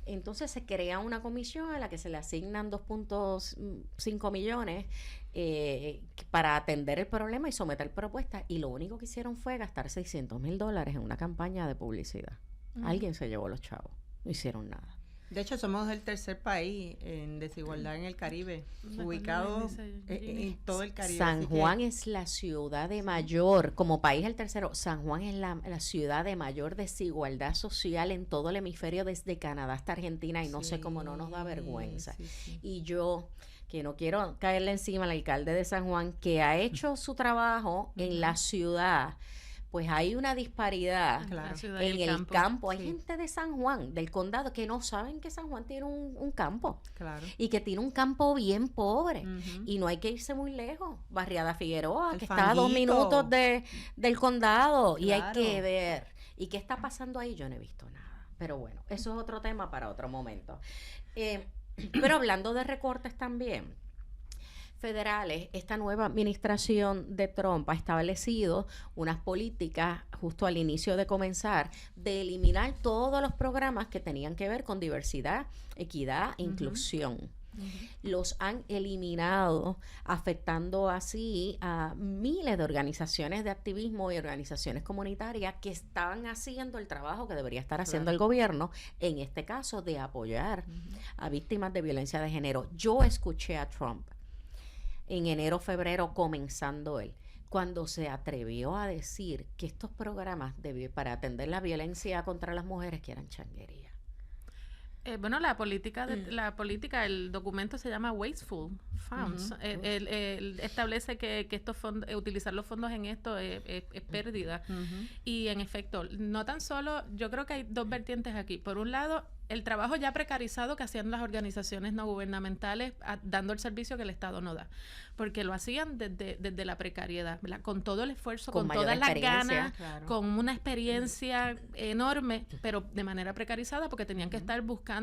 Speaker 1: Entonces se crea una comisión a la que se le asignan 2.5 millones para atender el problema y someter propuestas, y lo único que hicieron fue gastar $600,000 en una campaña de publicidad. Alguien se llevó los chavos, no hicieron nada.
Speaker 9: De hecho, somos el tercer país en desigualdad en el Caribe, ubicado en todo el Caribe.
Speaker 1: San Juan es la ciudad de mayor, como país el tercero, San Juan es la ciudad de mayor desigualdad social en todo el hemisferio, desde Canadá hasta Argentina, y no sé cómo no nos da vergüenza. Y yo, que no quiero caerle encima al alcalde de San Juan, que ha hecho su trabajo en la ciudad, pues hay una disparidad en el campo. Hay gente de San Juan, del condado, que no saben que San Juan tiene un campo. Y que tiene un campo bien pobre. Y no hay que irse muy lejos. Barriada Figueroa, que está a 2 minutos del condado. Y hay que ver. ¿Y qué está pasando ahí? Yo no he visto nada. Pero bueno, eso es otro tema para otro momento. Pero hablando de recortes también federales, esta nueva administración de Trump ha establecido unas políticas justo al inicio de comenzar de eliminar todos los programas que tenían que ver con diversidad, equidad e inclusión. Los han eliminado, afectando así a miles de organizaciones de activismo y organizaciones comunitarias que estaban haciendo el trabajo que debería estar haciendo el gobierno, en este caso de apoyar a víctimas de violencia de género. Yo escuché a Trump en enero, febrero, comenzando él, cuando se atrevió a decir que estos programas para atender la violencia contra las mujeres que eran changuería.
Speaker 10: Bueno, la política, el documento se llama Wasteful Funds. Él establece que estos fondos, utilizar los fondos en esto es pérdida. Y en efecto, no tan solo, yo creo que hay dos vertientes aquí. Por un lado, el trabajo ya precarizado que hacían las organizaciones no gubernamentales dando el servicio que el Estado no da, porque lo hacían desde la precariedad, ¿verdad? Con todo el esfuerzo, con todas las ganas, con una experiencia enorme, pero de manera precarizada, porque tenían que estar buscando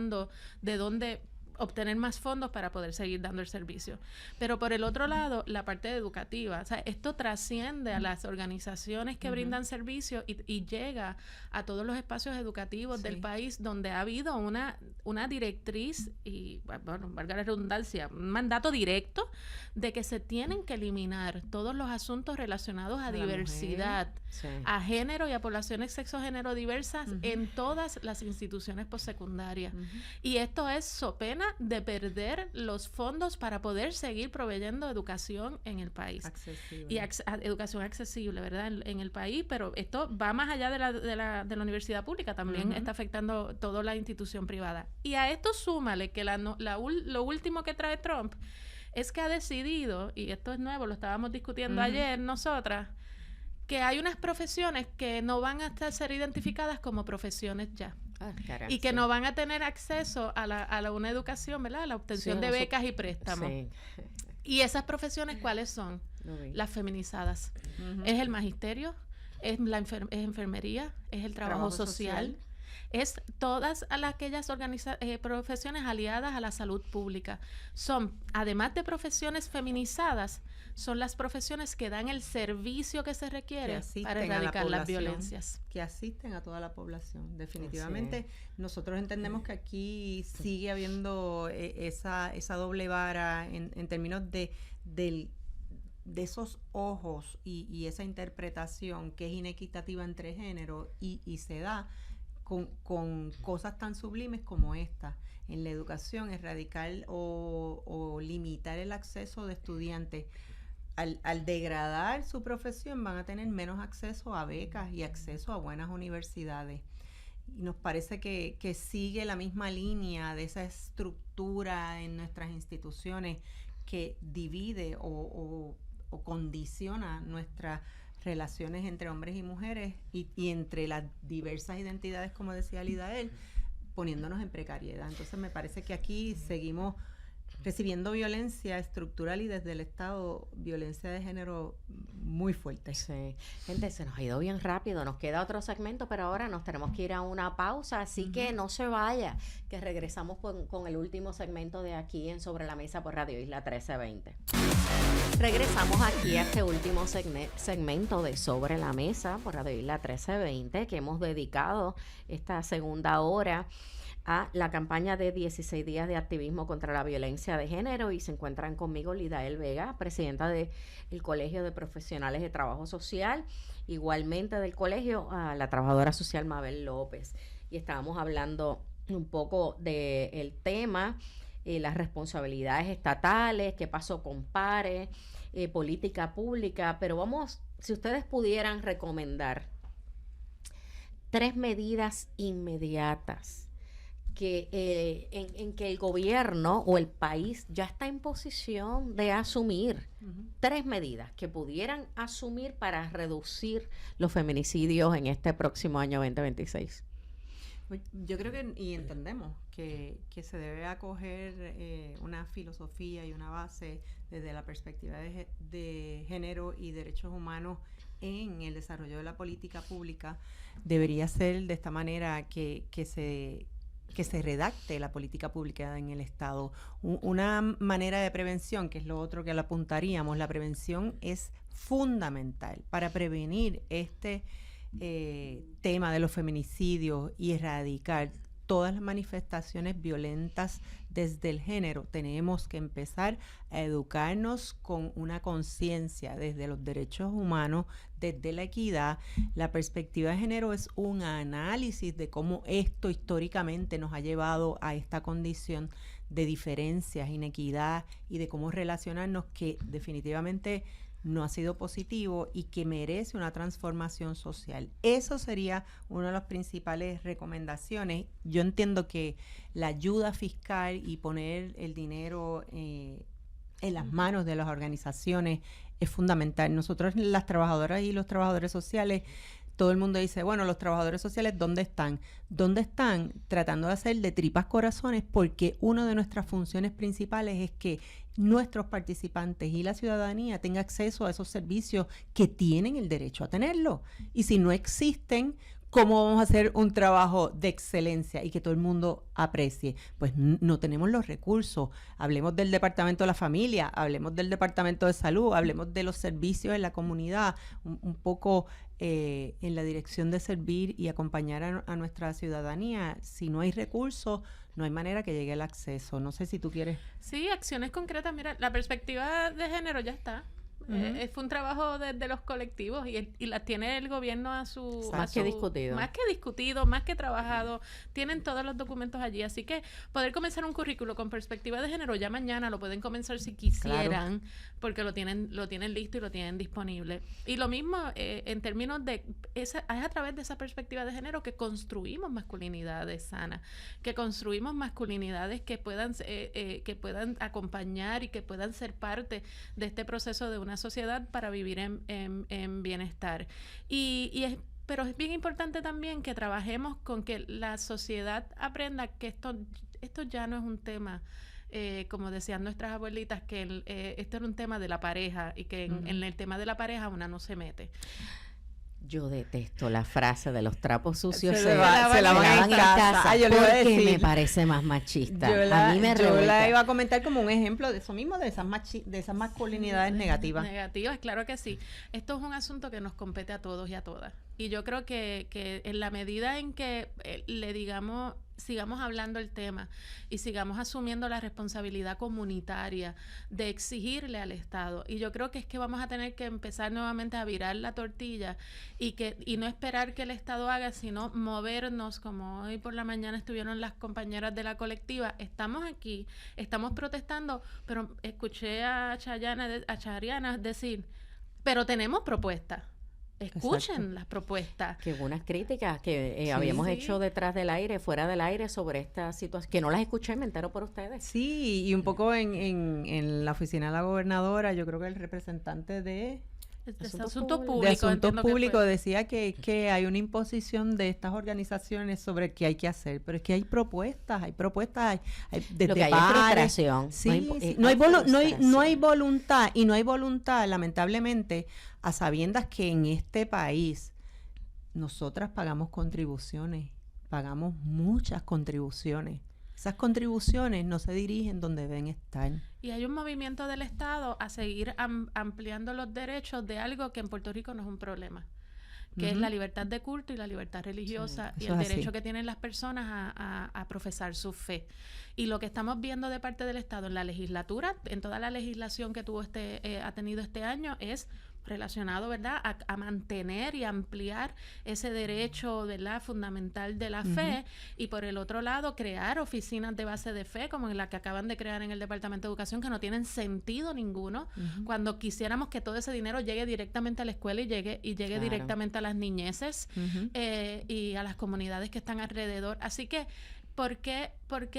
Speaker 10: de dónde obtener más fondos para poder seguir dando el servicio. Pero por el otro lado, la parte educativa, o sea, esto trasciende a las organizaciones que brindan servicios y llega a todos los espacios educativos del país, donde ha habido una directriz y, bueno, valga la redundancia, un mandato directo de que se tienen que eliminar todos los asuntos relacionados a diversidad, a género y a poblaciones sexo-género diversas en todas las instituciones postsecundarias. Y esto es so pena de perder los fondos para poder seguir proveyendo educación en el país. Y educación accesible, ¿verdad? En el país, pero esto va más allá de la universidad pública, también está afectando toda la institución privada. Y a esto súmale que lo último que trae Trump es que ha decidido, y esto es nuevo, lo estábamos discutiendo ayer nosotras, que hay unas profesiones que no van a ser identificadas como profesiones ya. Y que no van a tener acceso a una educación, ¿verdad? A la obtención de becas y préstamos. Y esas profesiones, ¿cuáles son? Las feminizadas. Es el magisterio, es enfermería, es el trabajo social. es todas aquellas profesiones aliadas a la salud pública. Son, además de profesiones feminizadas, son las profesiones que dan el servicio que se requiere para erradicar las violencias.
Speaker 9: Que asisten a toda la población. Definitivamente, nosotros entendemos que aquí sigue habiendo esa doble vara en términos de esos ojos y esa interpretación que es inequitativa entre género y se da con cosas tan sublimes como esta. En la educación, erradicar o limitar el acceso de estudiantes. Al degradar su profesión van a tener menos acceso a becas y acceso a buenas universidades. Y nos parece que sigue la misma línea de esa estructura en nuestras instituciones que divide o condiciona nuestras relaciones entre hombres y mujeres y entre las diversas identidades, como decía Lidael, poniéndonos en precariedad. Entonces me parece que aquí seguimos recibiendo violencia estructural y desde el Estado violencia de género muy fuerte.
Speaker 1: Sí. Gente, se nos ha ido bien rápido, nos queda otro segmento, pero ahora nos tenemos que ir a una pausa, así que no se vaya, que regresamos con el último segmento de aquí en Sobre la Mesa por Radio Isla 1320. Regresamos aquí a este último segmento de Sobre la Mesa por Radio Isla 1320, que hemos dedicado esta segunda hora a la campaña de 16 días de activismo contra la violencia de género, y se encuentran conmigo Lidael Vega, presidenta del Colegio de Profesionales de Trabajo Social, igualmente del colegio a la trabajadora social Mabel López, y estábamos hablando un poco del tema, las responsabilidades estatales, qué pasó con PARE, política pública, pero vamos, si ustedes pudieran recomendar 3 medidas inmediatas en que el gobierno o el país ya está en posición de asumir, 3 medidas que pudieran asumir para reducir los feminicidios en este próximo año 2026.
Speaker 9: Yo creo que, y entendemos que se debe acoger una filosofía y una base desde la perspectiva de género y derechos humanos en el desarrollo de la política pública. Debería ser de esta manera que se redacte la política pública en el Estado. Una manera de prevención, que es lo otro que le apuntaríamos, la prevención es fundamental para prevenir este tema de los feminicidios y erradicar todas las manifestaciones violentas desde el género. Tenemos que empezar a educarnos con una conciencia desde los derechos humanos, desde la equidad. La perspectiva de género es un análisis de cómo esto históricamente nos ha llevado a esta condición de diferencias, inequidad y de cómo relacionarnos, que definitivamente no ha sido positivo y que merece una transformación social. Eso sería una de las principales recomendaciones. Yo entiendo que la ayuda fiscal y poner el dinero en las manos de las organizaciones es fundamental. Nosotros, las trabajadoras y los trabajadores sociales, todo el mundo dice, bueno, los trabajadores sociales, ¿dónde están? ¿Dónde están? Tratando de hacer de tripas corazones, porque una de nuestras funciones principales es que nuestros participantes y la ciudadanía tenga acceso a esos servicios que tienen el derecho a tenerlo. Y si no existen, ¿cómo vamos a hacer un trabajo de excelencia y que todo el mundo aprecie? Pues no tenemos los recursos. Hablemos del Departamento de la Familia, hablemos del Departamento de Salud, hablemos de los servicios en la comunidad, un poco en la dirección de servir y acompañar a nuestra ciudadanía. Si no hay recursos, no hay manera que llegue el acceso. No sé si tú quieres...
Speaker 10: Sí, acciones concretas. Mira, la perspectiva de género ya está. Fue un trabajo de los colectivos y la tiene el gobierno
Speaker 1: más que discutido,
Speaker 10: más que trabajado. Tienen todos los documentos allí, así que poder comenzar un currículo con perspectiva de género ya mañana lo pueden comenzar si quisieran, porque lo tienen listo y lo tienen disponible. Y lo mismo en términos de es a través de esa perspectiva de género que construimos masculinidades sanas, que construimos masculinidades que puedan acompañar y que puedan ser parte de este proceso de una sociedad para vivir en bienestar. Pero es bien importante también que trabajemos con que la sociedad aprenda que esto ya no es un tema, como decían nuestras abuelitas, que esto era un tema de la pareja y que en el tema de la pareja una no se mete.
Speaker 1: Yo detesto la frase de los trapos sucios
Speaker 9: se lavan en casa. Yo le iba a
Speaker 1: porque
Speaker 9: decir,
Speaker 1: me parece más machista.
Speaker 9: a mí me
Speaker 1: revuelta.
Speaker 9: Yo la iba a comentar como un ejemplo de eso mismo, de esas masculinidades negativas.
Speaker 10: Negativas, claro que sí. Esto es un asunto que nos compete a todos y a todas. Y yo creo que en la medida en que sigamos hablando el tema y sigamos asumiendo la responsabilidad comunitaria de exigirle al Estado, y yo creo que es que vamos a tener que empezar nuevamente a virar la tortilla y no esperar que el Estado haga, sino movernos, como hoy por la mañana estuvieron las compañeras de la colectiva. Estamos aquí, estamos protestando, pero escuché a Chariana decir, pero tenemos propuestas. Escuchen
Speaker 1: Exacto.
Speaker 10: las propuestas.
Speaker 1: Que hubo unas críticas que habíamos hecho detrás del aire, fuera del aire, sobre esta situación, que no las escuché, me entero por ustedes.
Speaker 9: Sí, y un poco en la oficina de la gobernadora, yo creo que el representante de
Speaker 10: Asuntos
Speaker 9: Públicos decía que hay una imposición de estas organizaciones sobre qué hay que hacer, pero es que hay propuestas, hay desde
Speaker 1: lo que hay es frustración.
Speaker 9: Sí, no hay voluntad, y no hay voluntad, lamentablemente, a sabiendas que en este país nosotras pagamos contribuciones, pagamos muchas contribuciones. Esas contribuciones no se dirigen donde deben estar.
Speaker 10: Y hay un movimiento del Estado a seguir ampliando los derechos de algo que en Puerto Rico no es un problema, que es la libertad de culto y la libertad religiosa, y el derecho que tienen las personas a profesar su fe. Y lo que estamos viendo de parte del Estado en la legislatura, en toda la legislación que ha tenido este año, es relacionado, ¿verdad?, a mantener y ampliar ese derecho, ¿verdad?, fundamental de la fe, y por el otro lado crear oficinas de base de fe como la que acaban de crear en el Departamento de Educación, que no tienen sentido ninguno, cuando quisiéramos que todo ese dinero llegue directamente a la escuela y llegue claro, directamente a las niñeces y a las comunidades que están alrededor. Así que ¿por qué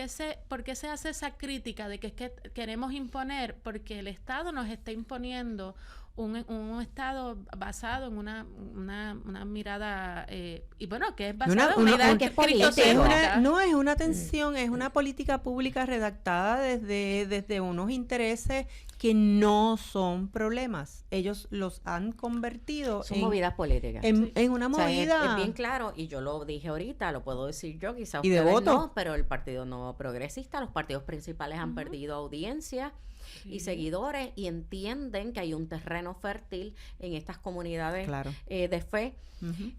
Speaker 10: se hace esa crítica de que es que queremos imponer? Porque el Estado nos está imponiendo un Estado basado en una mirada, y bueno, que es basada en una idea que es cristocéntrica.
Speaker 9: No es una tensión, es una política pública redactada desde unos intereses que no son problemas. Ellos los han convertido
Speaker 1: en movidas políticas.
Speaker 9: En una movida.
Speaker 1: O sea, es bien claro, y yo lo dije ahorita, lo puedo decir yo, quizás
Speaker 9: ustedes
Speaker 1: no, pero el Partido No Progresista, los partidos principales han perdido audiencia y seguidores, y entienden que hay un terreno fértil en estas comunidades de fe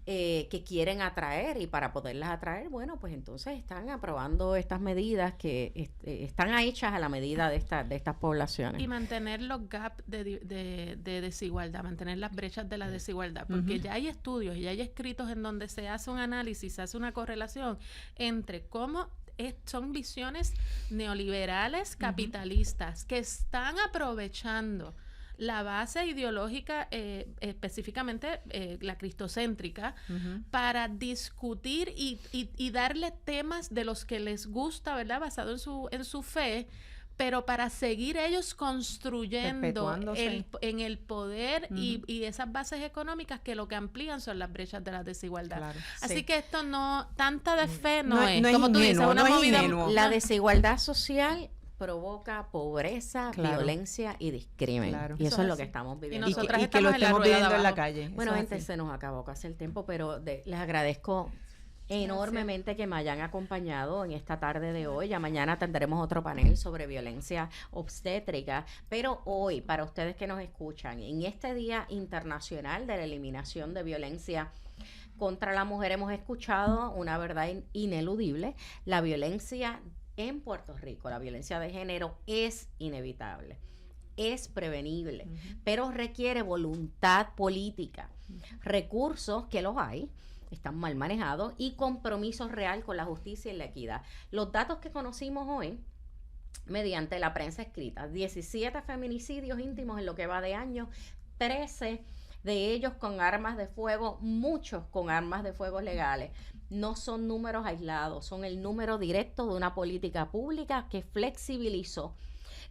Speaker 1: que quieren atraer, y para poderlas atraer, bueno, pues entonces están aprobando estas medidas que están hechas a la medida de estas poblaciones.
Speaker 10: Y mantener los gaps de desigualdad, mantener las brechas de la desigualdad, porque ya hay estudios y ya hay escritos en donde se hace un análisis, se hace una correlación entre cómo son visiones neoliberales capitalistas que están aprovechando la base ideológica, específicamente la cristocéntrica, para discutir y darle temas de los que les gusta, ¿verdad?, basado en su fe, pero para seguir ellos construyendo en el poder y esas bases económicas que lo que amplían son las brechas de la desigualdad. Claro, Así que esto tanta de fe no es, como tú dices, una movida.
Speaker 1: La desigualdad social provoca pobreza, violencia y discrimen. Y eso es lo que estamos viviendo.
Speaker 10: Y nosotras
Speaker 9: que lo estamos viviendo en la calle.
Speaker 1: Bueno, gente, se nos acabó casi el tiempo, pero les agradezco enormemente que me hayan acompañado en esta tarde de hoy. Ya mañana tendremos otro panel sobre violencia obstétrica, pero hoy, para ustedes que nos escuchan, en este Día Internacional de la Eliminación de Violencia contra la Mujer, hemos escuchado una verdad ineludible: la violencia en Puerto Rico, la violencia de género, es inevitable, es prevenible, pero requiere voluntad política, recursos que los hay, están mal manejados, y compromiso real con la justicia y la equidad. Los datos que conocimos hoy mediante la prensa escrita: 17 feminicidios íntimos en lo que va de año, 13 de ellos con armas de fuego, muchos con armas de fuego legales. No son números aislados, son el número directo de una política pública que flexibilizó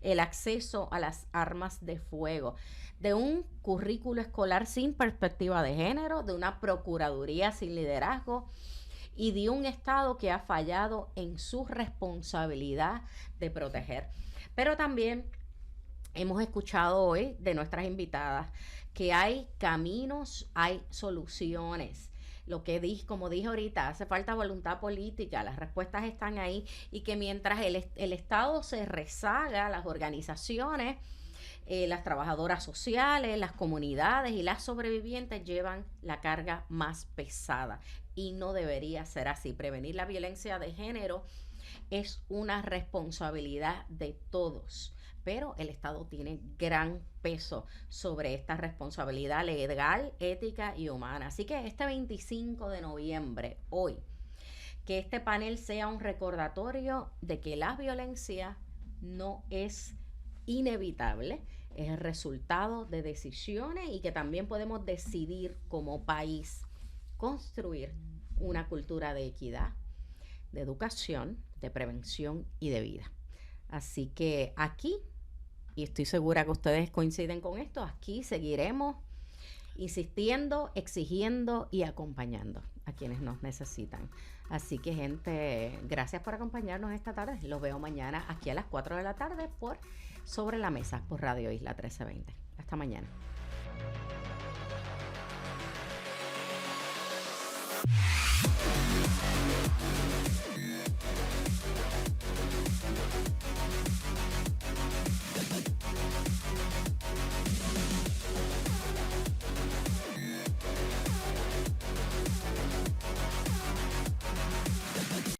Speaker 1: el acceso a las armas de fuego, de un currículo escolar sin perspectiva de género, de una procuraduría sin liderazgo y de un Estado que ha fallado en su responsabilidad de proteger. Pero también hemos escuchado hoy de nuestras invitadas que hay caminos, hay soluciones. Como dije ahorita, hace falta voluntad política, las respuestas están ahí, y que mientras el Estado se rezaga, las organizaciones, las trabajadoras sociales, las comunidades y las sobrevivientes llevan la carga más pesada, y no debería ser así. Prevenir la violencia de género es una responsabilidad de todos, pero el Estado tiene gran peso sobre esta responsabilidad legal, ética y humana. Así que este 25 de noviembre, hoy, que este panel sea un recordatorio de que la violencia no es inevitable, es el resultado de decisiones, y que también podemos decidir como país construir una cultura de equidad, de educación, de prevención y de vida. Así que aquí, y estoy segura que ustedes coinciden con esto, aquí seguiremos insistiendo, exigiendo y acompañando a quienes nos necesitan. Así que, gente, gracias por acompañarnos esta tarde. Los veo mañana aquí a las 4 de la tarde por Sobre la Mesa por Radio Isla 1320. Hasta mañana.